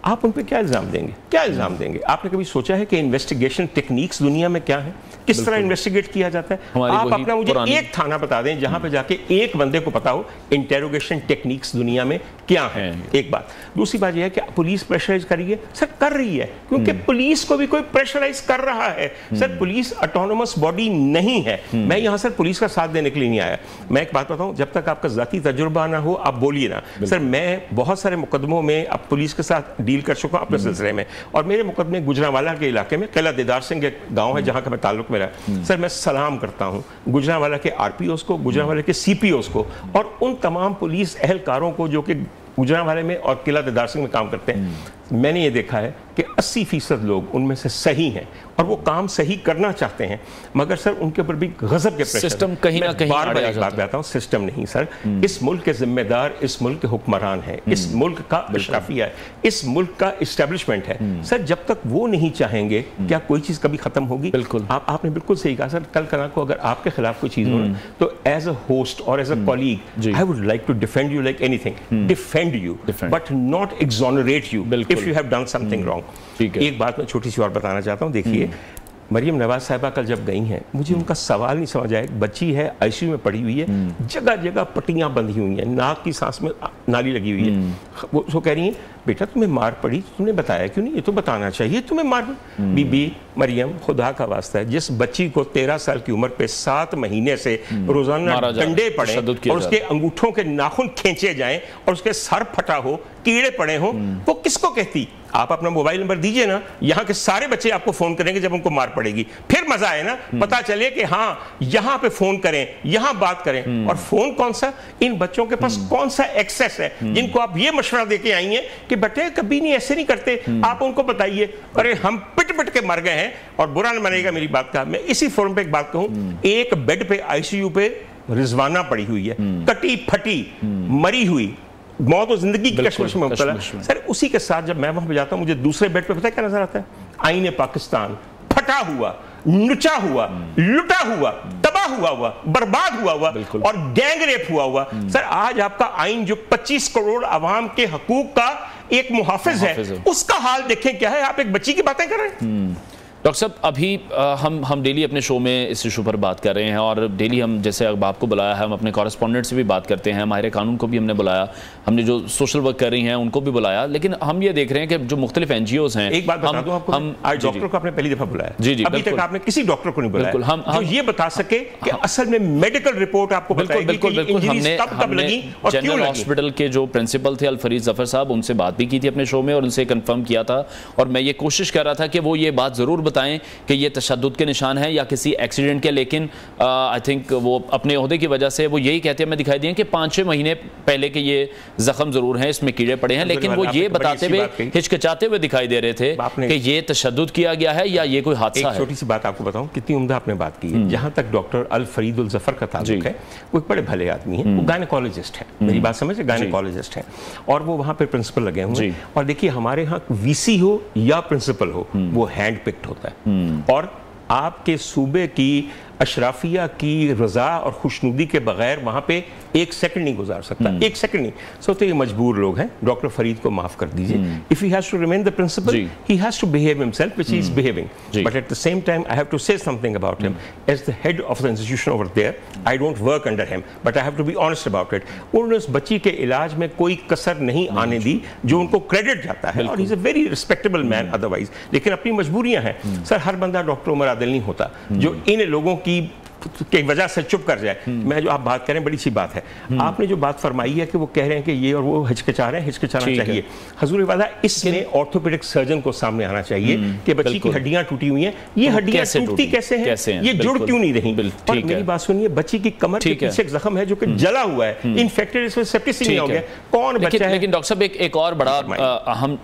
आप उन पर क्या इल्ज़ाम देंगे? क्या इल्ज़ाम देंगे? आपने कभी सोचा है कि इन्वेस्टिगेशन टेक्निक्स दुनिया में क्या है, किस तरह इन्वेस्टिगेट किया जाता है? आप अपना मुझे एक थाना बता दें जहां पे जाके एक बंदे को पता हो इंटेरोगेशन टेक्निक्स दुनिया में क्या है। एक बात। दूसरी बात यह है कि पुलिस प्रेशराइज कर रही है। सर कर रही है क्योंकि पुलिस को भी कोई प्रेशराइज कर रहा है। सर पुलिस ऑटोनोमस बॉडी नहीं है। मैं यहां सर पुलिस का साथ देने के लिए नहीं आया। मैं एक बात बताऊं, जब तक आपका जाती तजुर्बा ना हो आप बोलिए ना। सर मैं बहुत सारे मुकदमों में अब पुलिस के साथ डील कर चुका हूं अपने सिलसिले में, और मेरे मुकदमे गुजरांवाला के इलाके में, किला दीदार सिंह के गांव है जहां का मैं ताल्लुक मेरा। सर मैं सलाम करता हूं गुजरांवाला के RPOs को, गुजरांवाला के CPOs को और उन तमाम पुलिस एहलकारों को जो कि गुजरांवाले में और किला दीदार सिंह में काम करते हैं। मैंने ये देखा है कि 80% लोग उनमें से सही हैं और वो काम सही करना चाहते हैं, मगर सर उनके ऊपर भी गजब के प्रेशर। सिस्टम कहीं ना कहीं बार बार एक बात बताता हूं, सिस्टम नहीं सर, इस मुल्क के जिम्मेदार इस मुल्क के हुक्मरान हैं, इस मुल्क का अशराफिया है, इस मुल्क का इस्टेब्लिशमेंट है। सर जब तक वो नहीं चाहेंगे क्या कोई चीज कभी खत्म होगी? बिल्कुल आपने बिल्कुल सही कहा सर। कल कल को अगर आपके खिलाफ कोई चीज हो ना, तो एज अ होस्ट और as a colleague I would like to defend you like anything, defend you but not exonerate you if you have done something wrong. एक बात मैं छोटी सी और बताना चाहता हूँ। देखिए मरियम नवाज साहिबा कल जब गई हैं, मुझे उनका सवाल नहीं समझ आया। एक बच्ची है ICU में पड़ी हुई है, जगह जगह पट्टियां बंधी हुई हैं, नाक की सांस में नाली लगी हुई है। वो कह रही हैं बेटा तुम्हें मार पड़ी तुमने बताया क्यों नहीं? ये तो बताना चाहिए तुम्हें मार। बीबी मरियम, खुदा का वास्ता है, जिस बच्ची को 13 साल की उम्र पे 7 महीने से रोजाना डंडे पड़े और उसके अंगूठों के नाखून खींचे जाएं और उसके सर फटा हो, कीड़े पड़े हो, वो किसको कहती? आप अपना मोबाइल नंबर दीजिए ना, यहाँ के सारे बच्चे आपको फोन करेंगे जब उनको मार पड़ेगी, फिर मजा आए ना, पता चले कि हाँ यहाँ पे फोन करें, यहाँ बात करें। और फोन कौन सा, इन बच्चों के पास कौन सा एक्सेस है जिनको आप ये मशवरा देके आई हैं कि बेटे कभी नहीं ऐसे नहीं करते, आप उनको बताइए। अरे हम पिट पिट के मर गए हैं। और बुरा न मानेगा मेरी बात का, मैं इसी फोरम पे एक बात कहूं, एक बेड पे आईसीयू पे रिजवाना पड़ी हुई है, कटी फटी मरी हुई, मौत और जिंदगी की कश्मकश में मुब्तला। सर उसी के साथ जब मैं वहां पे जाता हूं, मुझे दूसरे बेड पे पता है क्या नजर आता है? आईने पाकिस्तान फटा हुआ, नुचा हुआ, लुटा हुआ, तबाह हुआ, बर्बाद हुआ और गैंग रेप हुआ। सर आज आपका आइन जो 25 करोड़ अवाम के हकूक का एक मुहाफिज है, उसका हाल देखें क्या है। आप एक बच्ची की बातें कर रहे हैं। डॉक्टर साहब अभी हम डेली अपने शो में इस इशू पर बात कर रहे हैं और डेली हम जैसे अब आपको बुलाया है, हम अपने कॉरेस्पॉन्डेंट से भी बात करते हैं, माहिर कानून को भी हमने बुलाया, हमने जो सोशल वर्क कर रही हैं उनको भी बुलाया, लेकिन हम ये देख रहे हैं कि जो मुख्तलिफ एनजीओज हैं। एक बात बता दूं आपको, हम आज डॉक्टर को आपने पहली दफा बुलाया, जी जी, अभी तक आपने किसी डॉक्टर को नहीं बुलाया जो ये बता सके कि असल में मेडिकल रिपोर्ट आपको बताएगी कि इंजरीज कब लगी और क्यों लगी। हॉस्पिटल के जो प्रिंसिपल थे अल फरीद जफर साहब, उनसे बात भी की थी अपने शो में और उनसे कंफर्म किया था, और मैं ये कोशिश कर रहा था कि वो ये बात जरूर बताएं कि ये तशद्दुद के निशान है या किसी एक्सीडेंट के, लेकिन आई थिंक वो अपने ओहदे की वजह से वो यही कहते हैं, मैं दिखाई दिए कि 5-6 महीने पहले के ये जख्म जरूर हैं, इसमें कीड़े पड़े हैं, लेकिन वो ये बताते हुए हिचकिचाते हुए दिखाई दे रहे थे कि ये तशद्दुद किया गया है या ये कोई हादसा है। छोटी सी बात आपको बताऊं, कितनी उम्दा आपने बात की है। जहां तक डॉक्टर अल फरीद उल जफर का ताल्लुक है, वो एक बड़े भले आदमी हैं, वो गायनेकोलॉजिस्ट हैं, मेरी बात समझे, गायनेकोलॉजिस्ट हैं, और वो वहां पे प्रिंसिपल लगे हुए हैं। और देखिए हमारे यहाँ वीसी हो या प्रिंसिपल हो, वो हैंड पिक्ड होता है और आपके सूबे की अशराफिया की रजा और खुशनुदी के बगैर वहां पे 1 सेकंड नहीं गुजार सकता, 1 सेकंड नहीं। सो तो ये मजबूर लोग हैं, डॉक्टर फरीद को माफ कर दीजिए। If he has to remain the principal, he has to behave himself which he is behaving, but at the same time I have to say something about him as the head of the institution over there. I don't work under him, but I have to be honest about it. उन्होंने उस बच्ची के इलाज में कोई कसर नहीं आने दी जो उनको क्रेडिट जाता है, और he is a very respectable man otherwise, लेकिन अपनी मजबूरियां हैं। सर हर बंदा डॉक्टर उमर आदिल नहीं होता जो इन लोगों की वजह से चुप कर जाए। मैं जो आप बात करें बड़ी सी बात है, आपने जो बात फरमाई है कि वो कह रहे हैं कि ये और वो हिचकिचा रहे हैं, हिचकिचाना चाहिए। हजूर वाला इसमें ऑर्थोपेडिक सर्जन को सामने आना चाहिए कि बच्ची की हड्डियां टूटी हुई हैं, ये हड्डियां टूटती कैसे हैं, ये जुड़ क्यों नहीं रही। और मेरी बात सुनिए, बच्ची की कमर के पीछे एक जख्म है जो कि जला हुआ है, इन्फेक्टेड, इसमें सेप्टिसिमिया हो गया, कौन बच्चा है। लेकिन डॉक्टर साहब एक और बड़ा अहम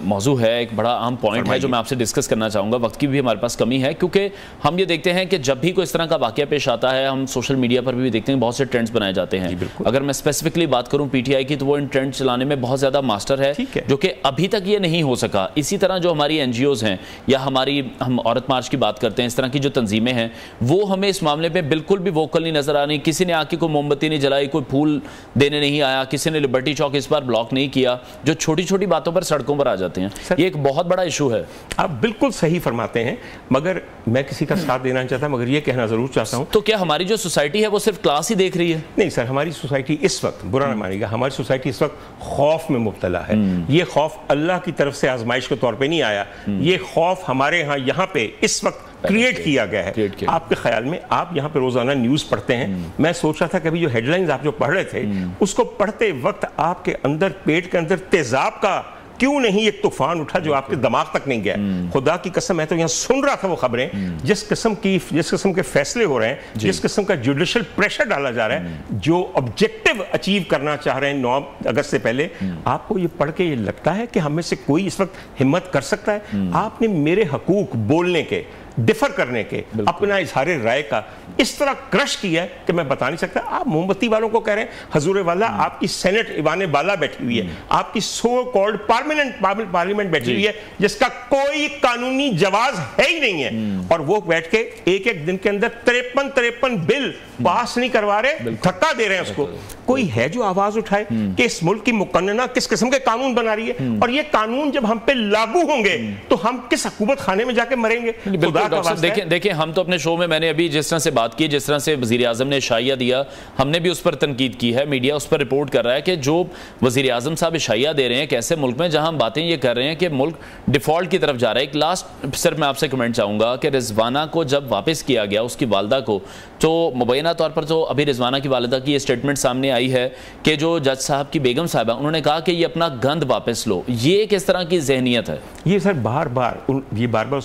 मौजू है, एक बड़ा अहम पॉइंट है जो मैं आपसे डिस्कस करना चाहूंगा। वक्त की भी हमारे पास कमी है, क्योंकि हम ये देखते हैं कि जब भी कोई इस तरह का वाकया पेश आता है, हम सोशल मीडिया पर भी देखते हैं बहुत से ट्रेंड्स बनाए जाते हैं। अगर मैं स्पेसिफिकली बात करूं पीटीआई की, तो वो इन ट्रेंड चलाने में बहुत ज्यादा मास्टर है, जो कि अभी तक ये नहीं हो सका। इसी तरह जो हमारी एनजीओज हैं या हम औरत मार्च की बात करते हैं, इस तरह की जो तंजीमें हैं, वो हमें इस मामले में बिल्कुल भी वोकल नहीं नजर आ रही। किसी ने आके कोई मोमबत्ती नहीं जलाई, कोई फूल देने नहीं आया, किसी ने लिबर्टी चौक इस बार ब्लॉक नहीं किया, जो छोटी छोटी बातों पर सड़कों पर आ जाते हैं। ये एक बहुत बड़ा इशू है। आप बिल्कुल सही फरमाते हैं, मगर मैं किसी का साथ देना नहीं चाहता, मगर ये कहना जरूर चाहता हूं, तो क्या हमारी जो सोसाइटी है वो सिर्फ क्लास ही देख रही है? नहीं सर, हमारी सोसाइटी इस वक्त, बुरा ना मानिएगा, हमारी सोसाइटी इस वक्त खौफ में मुब्तला है। ये खौफ अल्लाह की तरफ से आजमाइश के तौर पे नहीं आया, ये खौफ हमारे यहाँ पे इस वक्त क्रिएट किया गया है। आपके ख्याल में, आप यहाँ पे रोजाना न्यूज पढ़ते हैं, मैं सोच रहा था कभी जो हेडलाइंस आप जो पढ़ रहे थे, उसको पढ़ते वक्त आपके अंदर, पेट के अंदर तेजाब का क्यों नहीं एक तूफान उठा जो आपके दिमाग तक नहीं गया। खुदा की कसम, मैं तो यहाँ सुन रहा था वो खबरें, जिस किस्म के फैसले हो रहे हैं, जिस किस्म का जुडिशियल प्रेशर डाला जा रहा है, जो ऑब्जेक्टिव अचीव करना चाह रहे हैं 9 अगस्त से पहले, आपको ये पढ़ के ये लगता है कि हमें से कोई इस वक्त हिम्मत कर सकता है? आपने मेरे हकूक बोलने के, डिफर करने के, अपना इजहार राय का इस तरह क्रश किया है कि मैं बता नहीं सकता। आप मोमबत्ती वालों को कह रहे हैं, हजूर वाला आपकी सेनेट इवाने बाला बैठी हुई है, आपकी सो कॉल्ड पार्लियामेंट बैठी हुई है जिसका कोई कानूनी जवाज है ही नहीं है, और वो बैठ के एक दिन के अंदर 53 बिल पास नहीं करवा रहे, धक्का दे रहे हैं उसको। कोई है जो आवाज उठाए कि इस मुल्क की मुकन्नना किस किस्म के कानून बना रही है, और ये कानून जब हम पे लागू होंगे तो हम किस हुकूमत खाने में जाके मरेंगे? खुदा देखिए हम तो अपने शो में, मैंने अभी जिस तरह से बात की, जिस तरह से वज़ीर आज़म ने इशाइया दिया, हमने भी उस पर तनकीद की है, मीडिया उस पर रिपोर्ट कर रहा है कि जो वज़ीर आज़म साहब इशाइया दे रहे हैं कैसे मुल्क में, जहां हम बातें ये कर रहे हैं कि मुल्क डिफ़ॉल्ट की तरफ जा रहा है। एक लास्ट सिर्फ मैं आपसे कमेंट चाहूँगा कि रिजवाना को जब वापस किया गया, उसकी वालदा को, तो मुबैना तौर पर तो अभी रिजवाना की वालदा की ये स्टेटमेंट सामने आई है कि जो जज साहब की बेगम साहबा, उन्होंने कहा कि ये अपना गंद वापस लो। ये किस तरह की जहनीत है? ये सर बार बार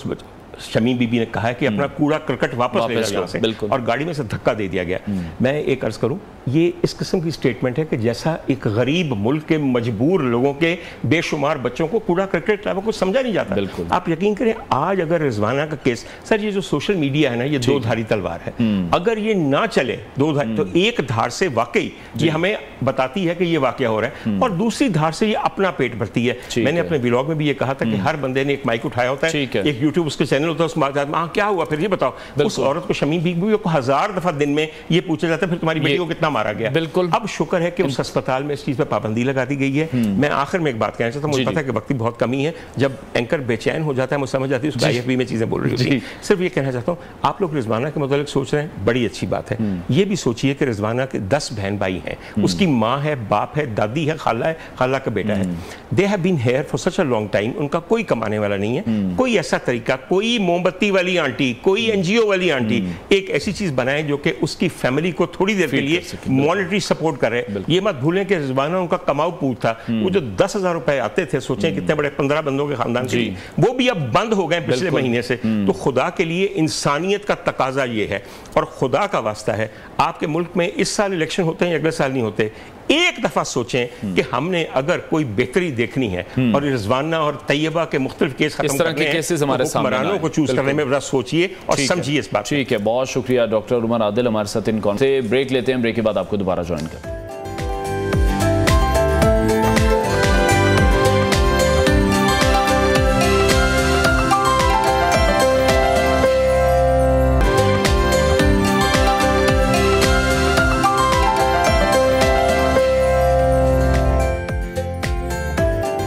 उस शमी बीबी ने कहा है कि अपना कूड़ा करकट वापस ले जाओ से, और गाड़ी में से धक्का दे दिया गया। मैं एक अर्ज करूं, ये इस किस्म की स्टेटमेंट है कि जैसा एक गरीब मुल्क के मजबूर लोगों के बेशुमार बच्चों को कूड़ा करकट के अलावा कुछ समझा नहीं जाता। आप यकीन करें, आज अगर रिजवाना का केस, सर ये जो सोशल मीडिया है ना, ये दो धारी तलवार है। अगर ये ना चले दो धार, तो एक धार से वाकई ये हमें बताती है कि ये वाकया हो रहा है, और दूसरी धार से ये अपना पेट भरती है। मैंने अपने व्लॉग में भी ये कहा था कि हर बंदे ने एक माइक उठाया होता है, एक यूट्यूब उसके चैनल होता है, उसमें क्या हुआ फिर ये बताओ। उस औरत को, शमी बीबी को 1000 दफा दिन में ये पूछा जाता है फिर तुम्हारी बेटी को कितना मारा गया। बिल्कुल। अब शुक्र है कि उस अस्पताल में इस चीज पर पाबंदी लगा दी गई है। मैं आखिर में एक बात कहना चाहता हूं, मुझे पता है कि वक्त की बहुत कमी है, जब एंकर बेचैन हो जाता है, मुझे समझ आती है उसको IFB में चीजें बोल रही होती है। सिर्फ ये कहना चाहता हूं, आप लोग रिजवाना के मुतालिक सोच रहे हैं, बड़ी अच्छी बात है। ये भी सोचिए कि रिजवाना के 10 बहन भाई हैं, उसकी माँ है, बाप है, दादी है, खाला का बेटा है। They have been here for such a long time. उनका कोई कमाने वाला नहीं है, कोई ऐसा तरीका, कोई मोमबत्ती वाली आंटी, कोई NGO वाली आंटी एक ऐसी चीज बनाए जो कि उसकी फैमिली को थोड़ी देर के लिए मॉनेटरी सपोर्ट करे। ये मत भूलें कि रिजवाना उनका कमाऊ पूत था। वो जो 10,000 रुपए आते थे, सोचें कितने बड़े 15 बंदों के खानदान के लिए, वो भी अब बंद हो गए पिछले महीने से। तो खुदा के लिए इंसानियत का तकाजा ये है, और खुदा का वास्ता है, आपके मुल्क में इस साल इलेक्शन होते हैं, अगले साल नहीं होते, एक दफा सोचें कि हमने अगर कोई बेहतरी देखनी है और रिजवाना और तैयबा के मुख्तलिफ केस खत्म करने हैं, हुक्मरानों को चूज करने में सोचिए और समझिए इस बात। ठीक है, बहुत शुक्रिया डॉक्टर उमर आदिल हमारे साथ इन कॉन से। ब्रेक लेते हैं, ब्रेक के बाद आपको दोबारा ज्वाइन करें।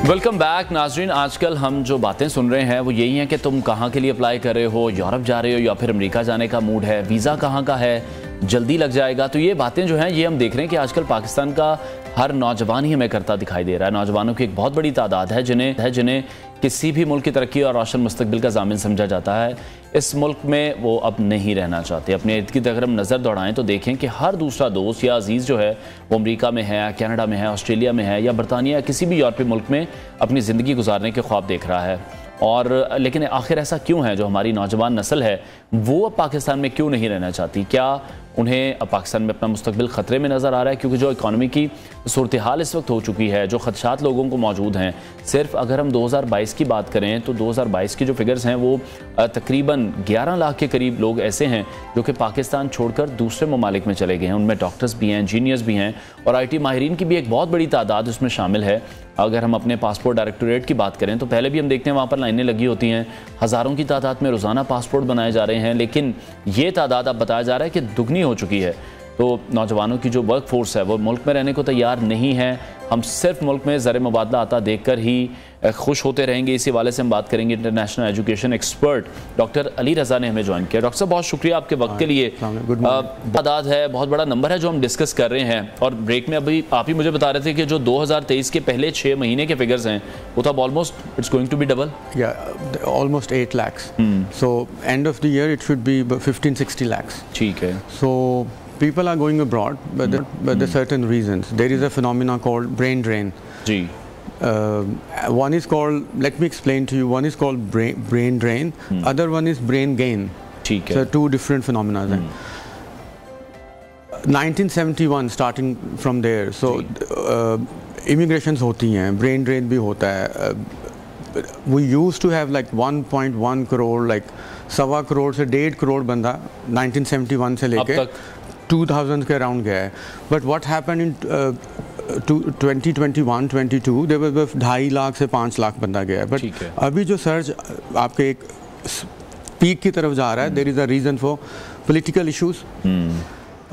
वेलकम बैक नाजरीन। आजकल हम जो बातें सुन रहे हैं वो यही हैं कि तुम कहाँ के लिए अप्लाई कर रहे हो, यूरोप जा रहे हो या फिर अमेरिका जाने का मूड है, वीज़ा कहाँ का है, जल्दी लग जाएगा। तो ये बातें जो हैं ये हम देख रहे हैं कि आजकल पाकिस्तान का हर नौजवान ही हमें करता दिखाई दे रहा है। नौजवानों की एक बहुत बड़ी तादाद है जिन्हें किसी भी मुल्क की तरक्की और रोशन मुस्तकबिल का ज़ामिन समझा जाता है। इस मुल्क में वो अब नहीं रहना चाहते। अपने इर्द गिर्द अगर हम नज़र दौड़ाएं तो देखें कि हर दूसरा दोस्त या अजीज़ जो है वो अमेरिका में है, कनाडा में है, ऑस्ट्रेलिया में है या बरतानिया, किसी भी यूरोपीय मुल्क में अपनी ज़िंदगी गुजारने के ख्वाब देख रहा है। और लेकिन आखिर ऐसा क्यों है? जो हमारी नौजवान नस्ल है वो अब पाकिस्तान में क्यों नहीं रहना चाहती? क्या उन्हें पाकिस्तान में अपना मुस्तकबिल ख़तरे में नज़र आ रहा है? क्योंकि जो इकॉनमी की सूरत हाल इस वक्त हो चुकी है, जो खदशात लोगों को मौजूद हैं, सिर्फ अगर हम 2022 की बात करें तो 2022 की जो फिगर्स हैं वो तकरीबन 11 लाख के करीब लोग ऐसे हैं जो कि पाकिस्तान छोड़कर दूसरे ममालिक में चले गए हैं। उनमें डॉक्टर्स भी हैं, इंजीनियर्स भी हैं और IT माहिरीन की भी एक बहुत बड़ी तादाद उसमें शामिल है। अगर हम अपने पासपोर्ट डायरेक्टोरेट की बात करें तो पहले भी हम देखते हैं वहाँ पर लाइनें लगी होती हैं, हज़ारों की तादाद में रोज़ाना पासपोर्ट बनाए जा रहे हैं, लेकिन ये तादाद अब बताया जा रहा है कि दुगनी हो चुकी है। तो नौजवानों की जो वर्क फोर्स है वो मुल्क में रहने को तैयार नहीं है। हम सिर्फ मुल्क में ज़र मुबादला आता देखकर ही खुश होते रहेंगे। इसी वाले से हम बात करेंगे। International education expert doctor Ali Raza ने हमें ज्वाइन किया। डॉक्टर साहब बहुत शुक्रिया आपके वक्त के लिए। तादाद है, बहुत बड़ा नंबर है जो हम डिस्कस कर रहे हैं। और ब्रेक में अभी आप ही मुझे बता रहे थे कि जो 2023 के पहले 6 महीने के फिगर्स हैं वो तो अब almost it's going to be double. Almost 8 lakhs। So end of the year it should be 15-60 lakhs। ठीक है। सो people are going abroad, but there are certain reasons. There is a phenomenon called brain drain. Ji. One is called, let me explain to you, one is called brain drain, other one is brain gain. ठीक है. So two different phenomena. 1971 starting from there, so immigrations होती हैं, brain drain भी होता है. We used to have like 1.1 crore, like 1.25 crore से 1.5 crore बंदा 1971 से लेके 2000 के अराउंड गया है. But what happened in 2021-22 there was 2.5 lakh से 5 लाख बंदा गया है. बट अभी जो सर्च आपके एक पीक की तरफ जा रहा है, there is a reason for political issues.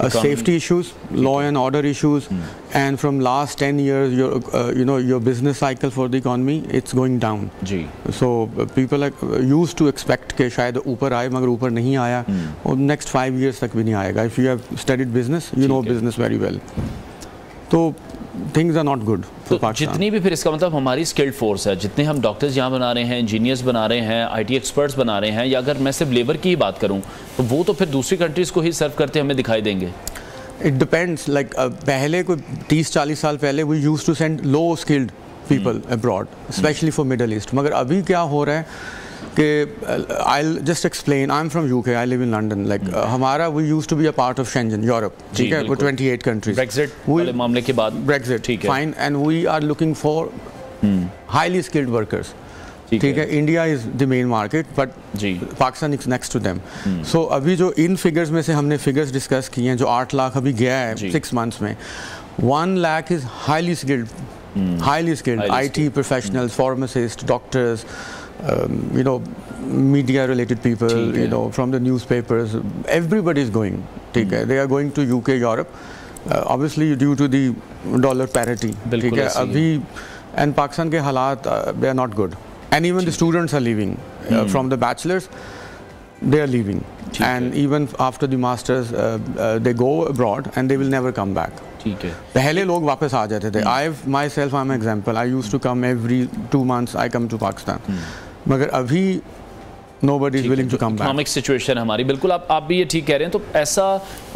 safety issues, law and order issues, and from last 10 years, your business cycle for the economy, it's going down. जी. So people are used to expect कि शायद ऊपर आए, मगर ऊपर नहीं आया, और next 5 years तक भी नहीं आएगा. If you have studied business, you know business very well. तो things are not good for Pakistan. जितनी भी फिर इसका मतलब हमारी स्किल्ड फोर्स है, जितने हम डॉक्टर्स यहाँ बना रहे हैं, इंजीनियर्स बना रहे हैं, आईटी एक्सपर्ट्स बना रहे हैं, या अगर मैं सिर्फ लेबर की ही बात करूँ तो वो तो फिर दूसरी कंट्रीज को ही सर्व करते हमें दिखाई देंगे. It depends. Like पहले कोई 30-40 साल पहले we used to send low skilled people abroad, especially for Middle East. मगर अभी क्या हो रहा है कि I'll just explain. I'm from UK. I live in London. Like हमारा we used to be a part of Schengen, Europe. ठीक है, वो 28 countries. Brexit वाले मामले के बाद. Brexit. ठीक है. Fine. And we are looking for highly skilled workers. ठीक है. India is the main market, but Pakistan is next to them. So अभी जो इन figures में से हमने figures discuss किए हैं, जो 8 लाख अभी गया है 6 months में, 1 lakh is highly skilled. Highly skilled IT professionals, pharmacists, doctors, media related people, from the newspapers, everybody is going. They are going to UK, Europe, obviously due to the dollar parity. And Pakistan ke halat, they are not good. And even the students are leaving. From the bachelors, they are leaving. And even after the masters, they go abroad and they will never come back. पहले लोग वापस आ जाते थे. Myself, I'm an example. I used to come every 2 months. I come to Pakistan. मगर अभी nobody is willing to come back. Economic situation हमारी, बिल्कुल आप भी ये ठीक कह रहे हैं. तो ऐसा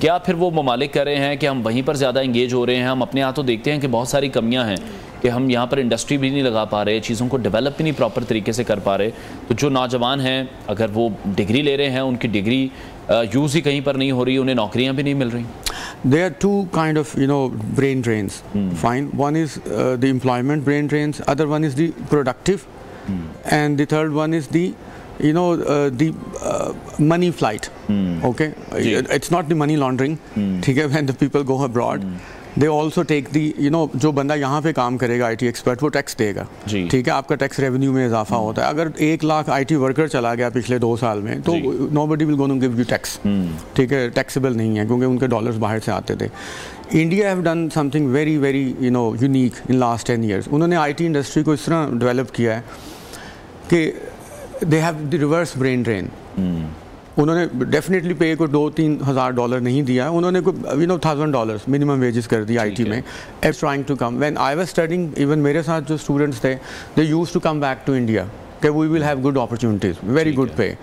क्या फिर वो ममालिक कर रहे हैं कि हम वहीं पर ज़्यादा इंगेज हो रहे हैं? हम अपने यहाँ तो देखते हैं कि बहुत सारी कमियाँ हैं कि हम यहाँ पर इंडस्ट्री भी नहीं लगा पा रहे, चीज़ों को डेवलप भी नहीं प्रॉपर तरीके से कर पा रहे. तो जो नौजवान हैं, अगर वो डिग्री ले रहे हैं, उनकी डिग्री यूज़ ही कहीं पर नहीं हो रही, उन्हें नौकरियाँ भी नहीं मिल रही. There are two kind of brain drains. Fine. One is the employment brain drains. Other one is the productive, and the third one is the money flight. Okay, it's not the money laundering. ठीक है, when the people go abroad, they also take the जो बंदा यहाँ पे काम करेगा IT expert, वो tax देगा. ठीक है, आपका टैक्स रेवेन्यू में इजाफा होता है. अगर 1 लाख IT वर्कर चला गया पिछले 2 साल में, तो nobody will go to give you tax. ठीक है, टैक्सेबल नहीं है क्योंकि उनके डॉलर्स बाहर से आते थे. India have done something very very unique in last 10 years. उन्होंने IT इंडस्ट्री को इस तरह डेवलप किया है कि they have the reverse brain drain. उन्होंने डेफिनेटली पे को $2-3 हज़ार नहीं दिया. उन्होंने को $1,000 मिनिमम वेजेस कर दी IT में. As trying to come. When I was studying, even मेरे साथ जो स्टूडेंट्स थे, they used to come back to India कि we will have good opportunities, very good pay.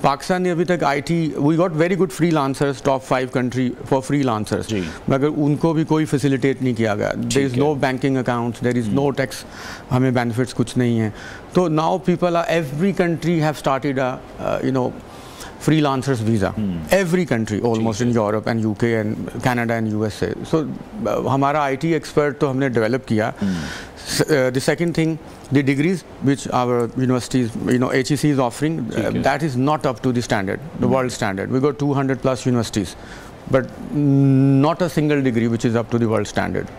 Pakistan ने अभी तक IT, we got very good freelancers, top 5 country for freelancers, मगर उनको भी कोई फैसिलिटेट नहीं किया गया. There is no banking accounts, there is no tax, हमें बेनिफिट्स कुछ नहीं है. तो now people are, every country have started a freelancers visa. Every country almost in Europe and UK and Canada and USA. So हमारा IT expert तो हमने develop किया. The second thing, the degrees which our universities, HEC is offering, that is not up to the standard, the world standard. We got 200 plus universities, but not a single degree which is up to the world standard.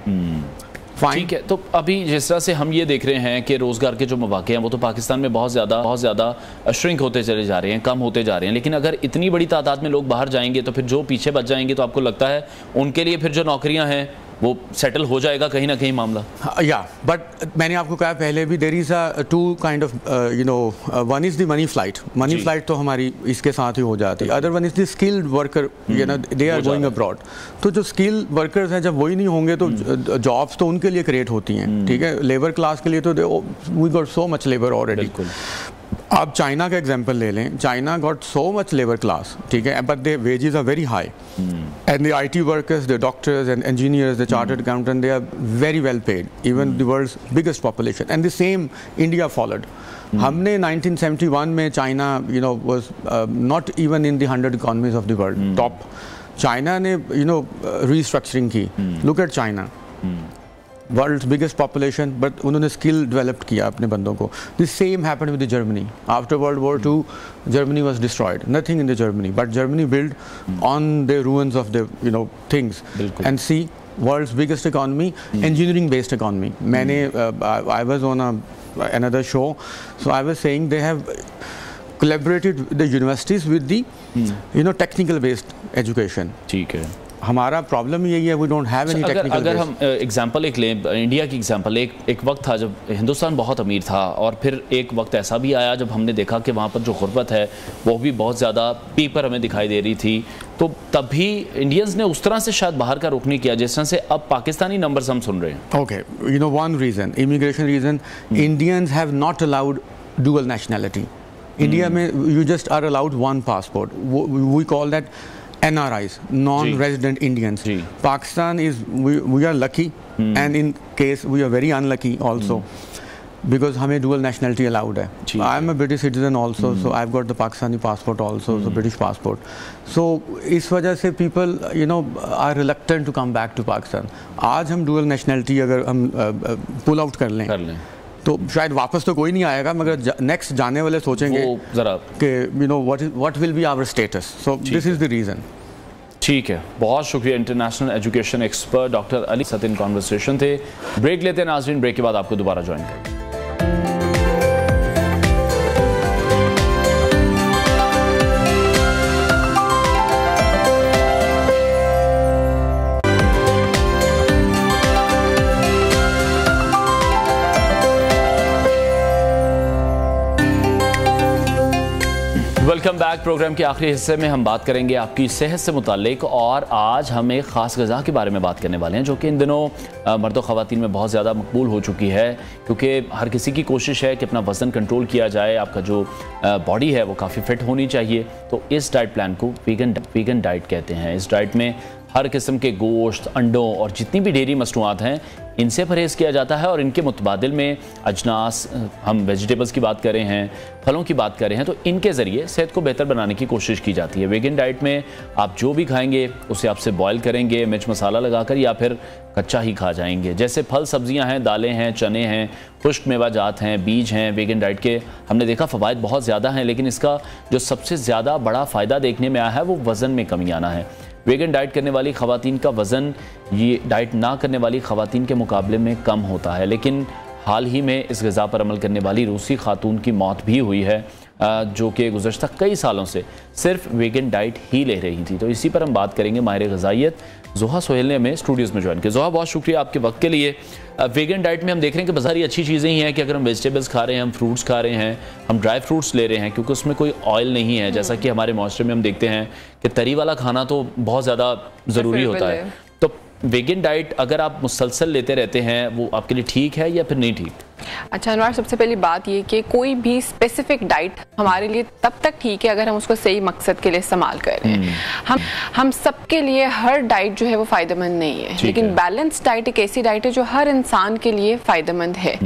ठीक है. तो अभी जिस तरह से हम ये देख रहे हैं कि रोज़गार के जो मौके हैं वो तो पाकिस्तान में बहुत ज़्यादा श्रिंक होते चले जा रहे हैं, कम होते जा रहे हैं. लेकिन अगर इतनी बड़ी तादाद में लोग बाहर जाएंगे तो फिर जो पीछे बच जाएंगे, तो आपको लगता है उनके लिए फिर जो नौकरियां हैं वो सेटल हो जाएगा कहीं ना कहीं मामला? या बट मैंने आपको कहा पहले भी, there is a two kind of one is the money flight. Money flight तो हमारी इसके साथ ही हो जाती है. Other one is the skilled worker, they are going abroad. तो जो स्किल्ड वर्कर्स हैं, जब वही नहीं होंगे तो जॉब्स तो उनके लिए क्रिएट होती हैं. ठीक है, लेबर क्लास के लिए तो we got so much labour already. आप चाइना का एग्जांपल ले लें. China got so much labour class, ठीक है, but they wages are very high, and the IT workers, the doctors and engineers, the chartered accountant, they are very well paid, even the world's biggest population. And the same India followed. हमने 1971 में China was not even in the 100 economies of the world top. China ने restructuring की. Look at China, world's biggest population, but उन्होंने skill develop किया अपने बंदों को. The same happened with Germany. After world war 2 Germany was destroyed, nothing in the Germany, but Germany build on the ruins of the things. And see, world's biggest economy, engineering based economy. मैंने I was on another show, so I was saying they have collaborated with the universities with the technical based education. ठीक है. हमारा problem यही है, we don't have any technical. अगर हम example एक लें, इंडिया की एग्जांपल, एक वक्त था जब हिंदुस्तान बहुत अमीर था, और फिर एक वक्त ऐसा भी आया जब हमने देखा कि वहाँ पर जो गुर्बत है वो भी बहुत ज़्यादा पीपर हमें दिखाई दे रही थी। तो तब भी इंडियंस ने उस तरह से शायद बाहर का रुख नहीं किया जिस तरह से अब पाकिस्तानी नंबर्स हम सुन रहे हैं। Okay, you know one reason, immigration reason, Indians have not allowed dual nationality. India में you just are allowed one passport, we call that NRIs, non-resident Indians. Pakistan is, we are lucky, and in case we are very unlucky also, because हमें dual nationality allowed है. I am a British citizen also, so I've got the Pakistani passport also, so British passport. So इस वजह से people, you know, are reluctant to come back to Pakistan. आज हम dual nationality अगर हम pull out कर लें तो शायद वापस तो कोई नहीं आएगा, मगर नेक्स्ट जाने वाले सोचेंगे जरा कि you know what will be our status, so this is the reason. ठीक है, बहुत शुक्रिया। International education expert doctor Ali सतिन कॉन्वर्सेशन थे। ब्रेक लेते हैं नाज़रीन, ब्रेक के बाद आपको दोबारा ज्वाइन करेंगे। Welcome back. प्रोग्राम के आखिरी हिस्से में हम बात करेंगे आपकी सेहत से मुतालिक, और आज हम एक ख़ास ग़िज़ा के बारे में बात करने वाले हैं जो कि इन दिनों मर्द और ख़वातीन में बहुत ज़्यादा मकबूल हो चुकी है, क्योंकि हर किसी की कोशिश है कि अपना वज़न कंट्रोल किया जाए, आपका जो बॉडी है वो काफ़ी फिट होनी चाहिए। तो इस डाइट प्लान को वीगन डाइट कहते हैं। इस डाइट में हर किस्म के गोश्त, अंडों और जितनी भी डेयरी मसनूआत हैं इनसे परहेज़ किया जाता है, और इनके मुतबादिल में अजनास, हम वेजिटेबल्स की बात कर रहे हैं, फलों की बात कर रहे हैं, तो इनके ज़रिए सेहत को बेहतर बनाने की कोशिश की जाती है। वेगन डाइट में आप जो भी खाएंगे उसे आपसे बॉयल करेंगे मिर्च मसाला लगाकर, या फिर कच्चा ही खा जाएंगे। जैसे फल सब्जियां हैं, दालें हैं, चने हैं, खुश्क मेवाजात हैं, बीज हैं। वेगन डाइट के हमने देखा फ़वाइद बहुत ज़्यादा हैं, लेकिन इसका जो सबसे ज़्यादा बड़ा फ़ायदा देखने में आया है वो वज़न में कमी आना है। वेगन डाइट करने वाली ख़वातीन का वज़न ये डाइट ना करने वाली ख़वातीन के मुकाबले में कम होता है, लेकिन हाल ही में इस ग़िज़ा पर अमल करने वाली रूसी खातून की मौत भी हुई है, जो कि गुज़श्ता कई सालों से सिर्फ वेगन डाइट ही ले रही थी। तो इसी पर हम बात करेंगे। माहिर ग़िज़ाइयत ज़ोहा सोहेल ने हमें स्टूडियोज़ में ज्वाइन किया। ज़ोहा, बहुत शुक्रिया आपके वक्त के लिए। वेगन डाइट में हम देख रहे हैं कि बाज़ारी अच्छी चीज़ें ही हैं कि अगर हम वेजिटेबल्स खा रहे हैं, हम फ्रूट्स खा रहे हैं, हम ड्राई फ्रूट्स ले रहे हैं, क्योंकि उसमें कोई ऑयल नहीं है। जैसा कि हमारे माशरे में हम देखते हैं कि तरी वाला खाना तो बहुत ज़्यादा ज़रूरी होता है। तो वेगन डाइट अगर आप मुसलसल लेते रहते हैं वो आपके लिए ठीक है या फिर नहीं ठीक? अच्छा अनवर, सबसे पहली बात ये कि कोई भी स्पेसिफिक डाइट हमारे लिए तब तक ठीक है अगर हम उसको सही मकसद के लिए इस्तेमाल कर रहे हैं। हम सबके लिए हर डाइट जो है वो फ़ायदेमंद नहीं है, लेकिन बैलेंस डाइट एक ऐसी डाइट है जो हर इंसान के लिए फ़ायदेमंद है।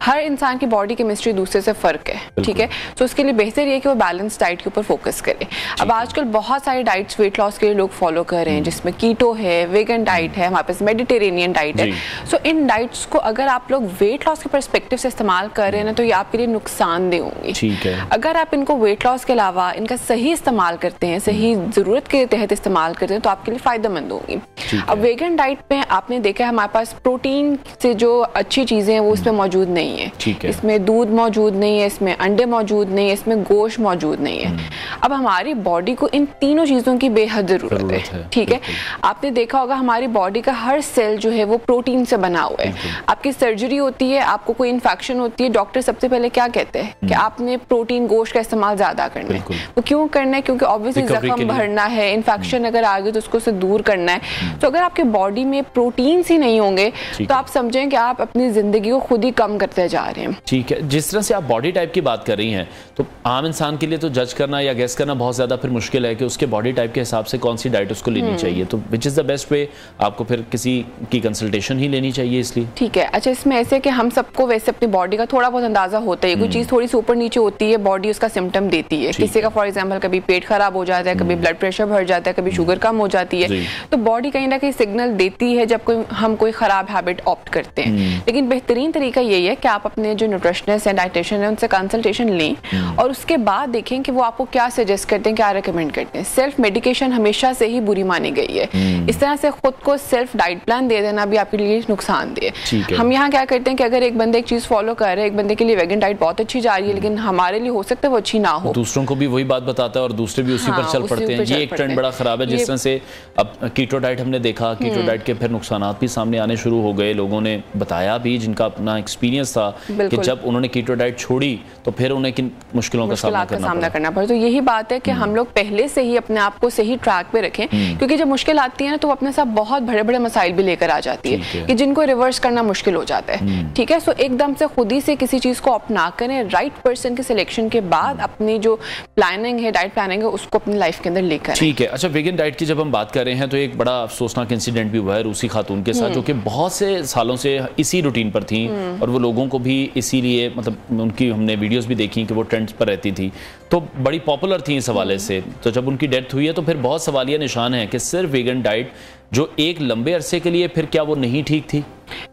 हर इंसान की बॉडी केमिस्ट्री दूसरे से फ़र्क है, ठीक है। तो उसके लिए बेहतर ये कि वो बैलेंस डाइट के ऊपर फोकस करे। अब आजकल बहुत सारे डाइट्स वेट लॉस के लिए लोग फॉलो कर रहे हैं, जिसमें कीटो है, वेगन डाइट है, हमारे पास मेडिटेरेनियन डाइट है। सो इन डाइट्स को अगर आप लोग वेट लॉस के पर्सपेक्टिव से इस्तेमाल कर रहे हैं ना, तो ये आपके लिए नुकसानदेह होंगी। ठीक है। अगर आप इनको वेट लॉस के अलावा इनका सही इस्तेमाल करते हैं, सही जरूरत के तहत इस्तेमाल करते हैं, तो आपके लिए फायदेमंद होंगी। अब वेगन डाइट में आपने देखा है हमारे पास प्रोटीन से जो अच्छी चीजें हैं वो इसमें मौजूद नहीं है। इसमें दूध मौजूद नहीं है, इसमें अंडे मौजूद नहीं है, इसमें गोश्त मौजूद नहीं है। अब हमारी बॉडी को इन तीनों चीजों की बेहद जरूरत है, ठीक है। आपने देखा होगा हमारी बॉडी का हर सेल जो है वो प्रोटीन से बना हुआ है। आपकी सर्जरी होती है, आपको कोई इन्फेक्शन होती है, डॉक्टर सबसे पहले क्या कहते हैं कि आपने प्रोटीन गोश्त का इस्तेमाल ज्यादा करना है। वो क्यों करना है? क्योंकि ऑब्वियसली जख्म भरना है, इन्फेक्शन अगर आ गई तो उसको से दूर करना है। तो अगर आपके बॉडी में प्रोटीन ही नहीं होंगे तो आप समझें कि आप अपनी जिंदगी को खुद ही कम करते जा रहे हैं। ठीक है। जिस तरह से आप बॉडी टाइप की बात कर रही हैं, तो आम इंसान के लिए तो जज करना या गेस करना बहुत ज्यादा फिर मुश्किल है कि उसके बॉडी टाइप के हिसाब से कौन सी डाइट उसको लेनी चाहिए। तो which is the best way? आपको फिर किसी की कंसल्टेशन ही लेनी चाहिए इसलिए। ठीक है। अच्छा, इसमें ऐसे कि हम सबको वैसे अपनी बॉडी का थोड़ा बहुत अंदाजा होता है, कोई चीज थोड़ी सी ऊपर नीचे होती है, बॉडी उसका सिम्टम देती है। किसी का फॉर एग्जांपल कभी पेट खराब हो जाता है, कभी ब्लड प्रेशर बढ़ जाता है, कभी शुगर कम हो जाती है, तो बॉडी कहीं ना कहीं सिग्नल देती है जब हम कोई खराब हैबिट ऑप्ट करते हैं। लेकिन बेहतरीन तरीका यही है कि आप अपने जो न्यूट्रिशनिस्ट है, डाइटिशियन है, उनसे कंसल्टेशन लें और उसके बाद देखें कि वो आपको क्या सजेस्ट करते हैं, क्या रिकमेंड करते हैं। सेल्फ मेडिकेशन हमेशा से ही बुरी मानी गई है। इस तरह से खुद को सेल्फ डाइट प्लान दे देना भी आपके लिए नुकसानदेह है। हम यहाँ क्या करते हैं कि अगर एक बंदे एक चीज चीज फॉलो कर रहे हैं, एक बंदे के लिए वेगन डाइट बहुत अच्छी जा रही है, लेकिन हमारे लिए हो सकता है वो अच्छी ना हो, दूसरों को भी वही बात बताता है और दूसरे भी उसी पर चल पड़ते हैं। ये एक ट्रेंड बड़ा खराब है। जिस तरह से अब कीटो डाइट हमने देखा, कीटो डाइट के फिर नुकसान भी सामने आने शुरू हो गए, लोगों ने बताया भी जिनका अपना एक्सपीरियंस था कि जब उन्होंने कीटो डाइट छोड़ी तो फिर उन्हें किन मुश्किलों का सामना करना पड़ा। तो यही बात है कि हम लोग पहले से ही अपने आप को सही ट्रैक पे रखें, क्योंकि जब मुश्किल आती है ना तो अपने साथ बहुत बड़े बड़े मसाइल भी लेकर आ जाती है कि जिनको रिवर्स करना मुश्किल हो जाता है। ठीक है, सो एकदम से खुद ही से किसी चीज को अपना करें, राइट पर्सन के सिलेक्शन के बाद अपनी जो प्लानिंग है, डाइट प्लानिंग है, उसको अपनी लाइफ के अंदर लेकर। ठीक है, अच्छा वेगन डाइट की जब हम बात कर रहे हैं तो एक बड़ा अफसोसनाक इंसिडेंट भी हुआ है रूसी खातून के साथ, जो कि बहुत से सालों से इसी रूटीन पर थी और वो लोगों को भी इसीलिए, मतलब उनकी हमने वीडियोस भी देखी कि वो ट्रेंड्स पर रहती थी, तो बड़ी पॉपुलर थी इस हवाले से। तो जब उनकी डेथ हुई है तो फिर बहुत सवालिया निशान है कि सिर्फ वेगन डाइट जो एक लंबे अरसे के लिए, फिर क्या वो नहीं ठीक थी?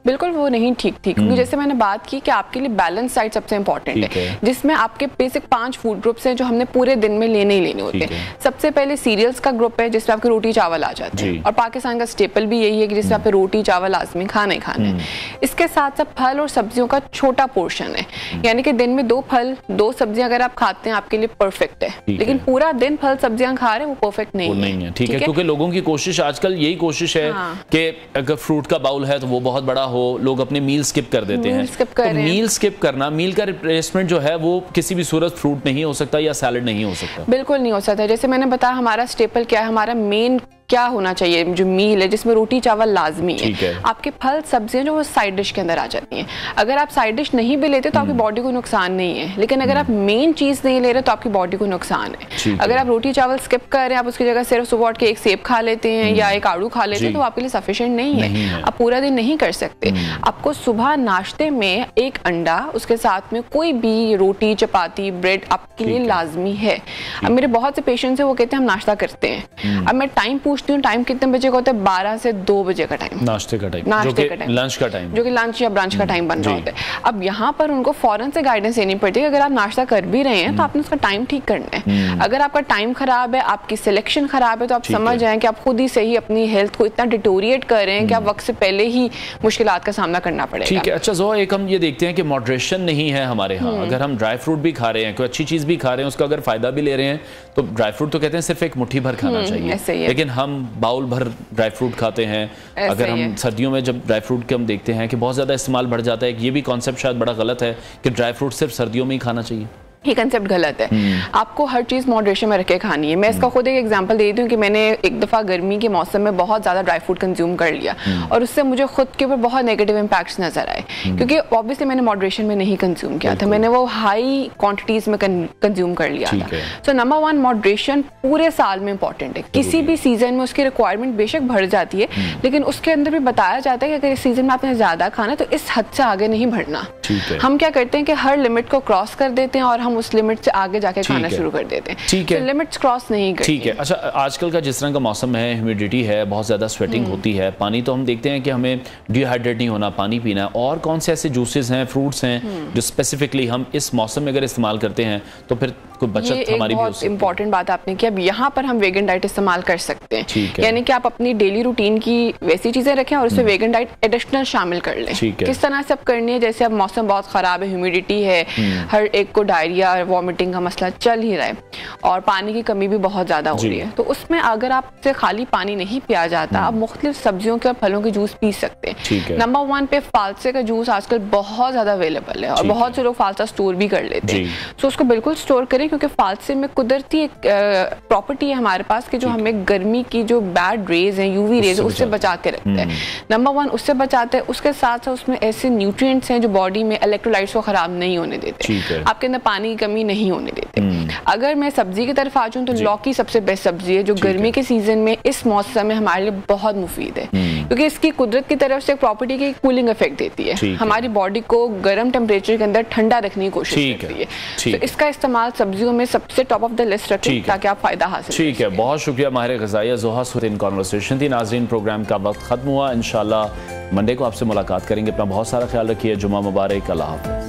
बिल्कुल वो नहीं ठीक थी, क्योंकि जैसे मैंने बात की कि आपके लिए बैलेंस डाइट सबसे इंपॉर्टेंट है, जिसमें आपके बेसिक 5 फूड ग्रुप्स हैं जो हमने पूरे दिन में लेने ही लेने होते हैं। सबसे पहले सीरियल्स का ग्रुप है जिसमें आपके रोटी चावल आ जाते हैं, और पाकिस्तान का स्टेपल भी यही है कि जिसमें आपके रोटी चावल लाजमी खाने ही खाने हैं। इसके साथ साथ फल और सब्जियों का छोटा पोर्शन है, यानी कि दिन में 2 फल 2 सब्जियां अगर आप खाते हैं आपके लिए परफेक्ट है, लेकिन पूरा दिन फल सब्जियां खा रहे हैं वो परफेक्ट नहीं है। ठीक है, क्योंकि लोगों की कोशिश आजकल यही कोशिश है कि अगर फ्रूट का बाउल है तो वो बहुत बड़ा हो, लोग अपने मील स्किप कर देते हैं। तो मील स्किप करना, मील का रिप्लेसमेंट जो है वो किसी भी सूरत फ्रूट नहीं हो सकता या सैलेड नहीं हो सकता। बिल्कुल नहीं हो सकता। जैसे मैंने बताया हमारा स्टेपल क्या है, हमारा मेन क्या होना चाहिए जो मील है जिसमें रोटी चावल लाजमी है। आपके फल सब्जियां जो वो साइड डिश के अंदर आ जाती हैं। अगर आप साइड डिश नहीं भी लेते तो आपकी बॉडी को नुकसान नहीं है, लेकिन अगर आप मेन चीज नहीं ले रहे तो आपकी बॉडी को नुकसान है। अगर आप रोटी चावल स्किप कर रहे हैं, आप उसकी जगह सिर्फ सुबह उठ के एक सेब खा लेते हैं या एक आड़ू खा लेते हैं, तो आपके लिए सफिशिएंट नहीं है। आप पूरा दिन नहीं कर सकते। आपको सुबह नाश्ते में एक अंडा, उसके साथ में कोई भी रोटी चपाती ब्रेड आपके लिए लाजमी है। अब मेरे बहुत से पेशेंट्स हैं वो कहते हैं हम नाश्ता करते हैं। अब मैं टाइम पूछती हूँ टाइम कितने बजे का होता है? 12 से 2 बजे का टाइम, नाश्ते का टाइम, लंच का टाइम, जो कि लंच या ब्रंच का टाइम बन रहा होता है। अब यहाँ पर उनको फौरन से गाइडेंस देनी पड़ती है कि अगर आप नाश्ता कर भी रहे हैं तो आपने उसका टाइम ठीक करना है। अगर आपका टाइम खराब है, आपकी सिलेक्शन खराब है, तो आप समझ जाएं कि आप खुद ही से ही अपनी हेल्थ को इतना डिटोरिएट कर रहे हैं कि आप वक्त से पहले ही मुश्किलात का सामना करना पड़ेगा। ठीक है, अच्छा ज़ोहा, एक हम ये देखते हैं कि मॉडरेशन नहीं है हमारे यहाँ। अगर हम ड्राई फ्रूट भी खा रहे हैं, कोई अच्छी चीज़ भी खा रहे हैं, उसका अगर फायदा भी ले रहे हैं, तो ड्राई फ्रूट तो कहते हैं सिर्फ एक मुट्ठी भर खाना चाहिए, लेकिन हम बाउल भर ड्राई फ्रूट खाते हैं। अगर हम सर्दियों में जब ड्राई फ्रूट के हम देखते हैं कि बहुत ज़्यादा इस्तेमाल बढ़ जाता है, ये भी कॉन्सेप्ट शायद बड़ा गलत है कि ड्राई फ्रूट सिर्फ सर्दियों में ही खाना चाहिए। ये कंसेप्ट गलत है। आपको हर चीज़ मॉडरेशन में रख के खानी है। मैं इसका खुद एक एग्जांपल दे देती हूँ कि मैंने एक दफ़ा गर्मी के मौसम में बहुत ज़्यादा ड्राई फ्रूट कंज्यूम कर लिया और उससे मुझे खुद के ऊपर बहुत नेगेटिव इम्पैक्ट्स नजर आए, क्योंकि ऑब्वियसली मैंने मॉडरेशन में नहीं कंज्यूम किया था, मैंने वो हाई क्वान्टिटीज़ में कंज्यूम कर लिया था। सो नंबर 1 मॉडरेशन पूरे साल में इंपॉर्टेंट है। किसी भी सीजन में उसकी रिक्वायरमेंट बेशक बढ़ जाती है, लेकिन उसके अंदर भी बताया जाता है कि अगर इस सीजन में आपने ज़्यादा खाना तो इस हद से आगे नहीं बढ़ना। हम क्या करते हैं कि हर लिमिट को क्रॉस कर देते हैं और हम उस लिमिट से आगे जाके खाना शुरू कर देते हैं। ठीक है, लिमिट्स क्रॉस नहीं करते। ठीक है, अच्छा आजकल का जिस तरह का मौसम है, ह्यूमिडिटी है, बहुत ज़्यादा स्वेटिंग होती है, पानी तो हम देखते हैं कि हमें डिहाइड्रेट नहीं होना, पानी पीना है। और कौन से ऐसे जूसेस हैं, फ्रूट्स हैं जो स्पेसिफिकली हम इस मौसम में अगर इस्तेमाल करते हैं तो फिर कोई बचत हमारी भी हो सकती है? इंपॉर्टेंट बात आपने की। अब यहाँ पर हम वेगन डाइट इस्तेमाल कर सकते हैं, यानी कि आप अपनी डेली रूटीन की वैसी चीजें रखें और उसमें वेगन डाइट एडिशनल शामिल कर लें। किस तरह से करनी है? जैसे अब मौसम बहुत खराब है, ह्यूमिडिटी है, हर एक को डायरिया वॉमिटिंग का मसला चल ही रहा है और पानी की कमी भी बहुत ज्यादा हो रही है, तो उसमें अगर आपसे खाली पानी नहीं पिया जाता, आप मुख्तलिफ सब्जियों के और फलों के जूस पी सकते हैं। नंबर 1 पे फालसे का जूस आजकल बहुत ज्यादा अवेलेबल है और बहुत से लोग फालसा स्टोर भी कर लेते हैं, तो उसको बिल्कुल स्टोर करें, क्योंकि फालसे में कुदरती एक प्रॉपर्टी है हमारे पास कि जो हमें गर्मी की जो बैड रेज है, यूवी रेज, उससे बचा के रखता है। नंबर 1 उससे बचाते हैं। उसके साथ साथ उसमें ऐसे न्यूट्रिएंट्स हैं जो बॉडी में इलेक्ट्रोलाइट्स को खराब नहीं होने देते, आपके अंदर पानी की कमी नहीं होने देते। अगर मैं सब्जी की तरफ आ जाऊं तो लौकी सबसे बेस्ट सब्जी है जो गर्मी के सीजन में इस मौसम में हमारे लिए बहुत मुफीद है, क्योंकि इसकी कुदरत की तरफ से एक प्रॉपर्टी की कूलिंग इफेक्ट देती है, हमारी बॉडी को गर्म टेम्परेचर के अंदर ठंडा रखने की कोशिश करती है। तो इसका इस्तेमाल सब्जियों में सबसे टॉप ऑफ द लिस्ट रखें ताकि आप फायदा हासिल। ठीक है, बहुत शुक्रिया माहिर ग़िज़ाइया ज़ोहा सूद। कॉन्वर्सेशन थी। नाज़रीन, प्रोग्राम का वक्त खत्म हुआ। इंशाल्लाह मंडे को आपसे मुलाकात करेंगे। अपना बहुत सारा ख्याल रखिए। जुमा मुबारक। अल्लाह हाफ़िज़।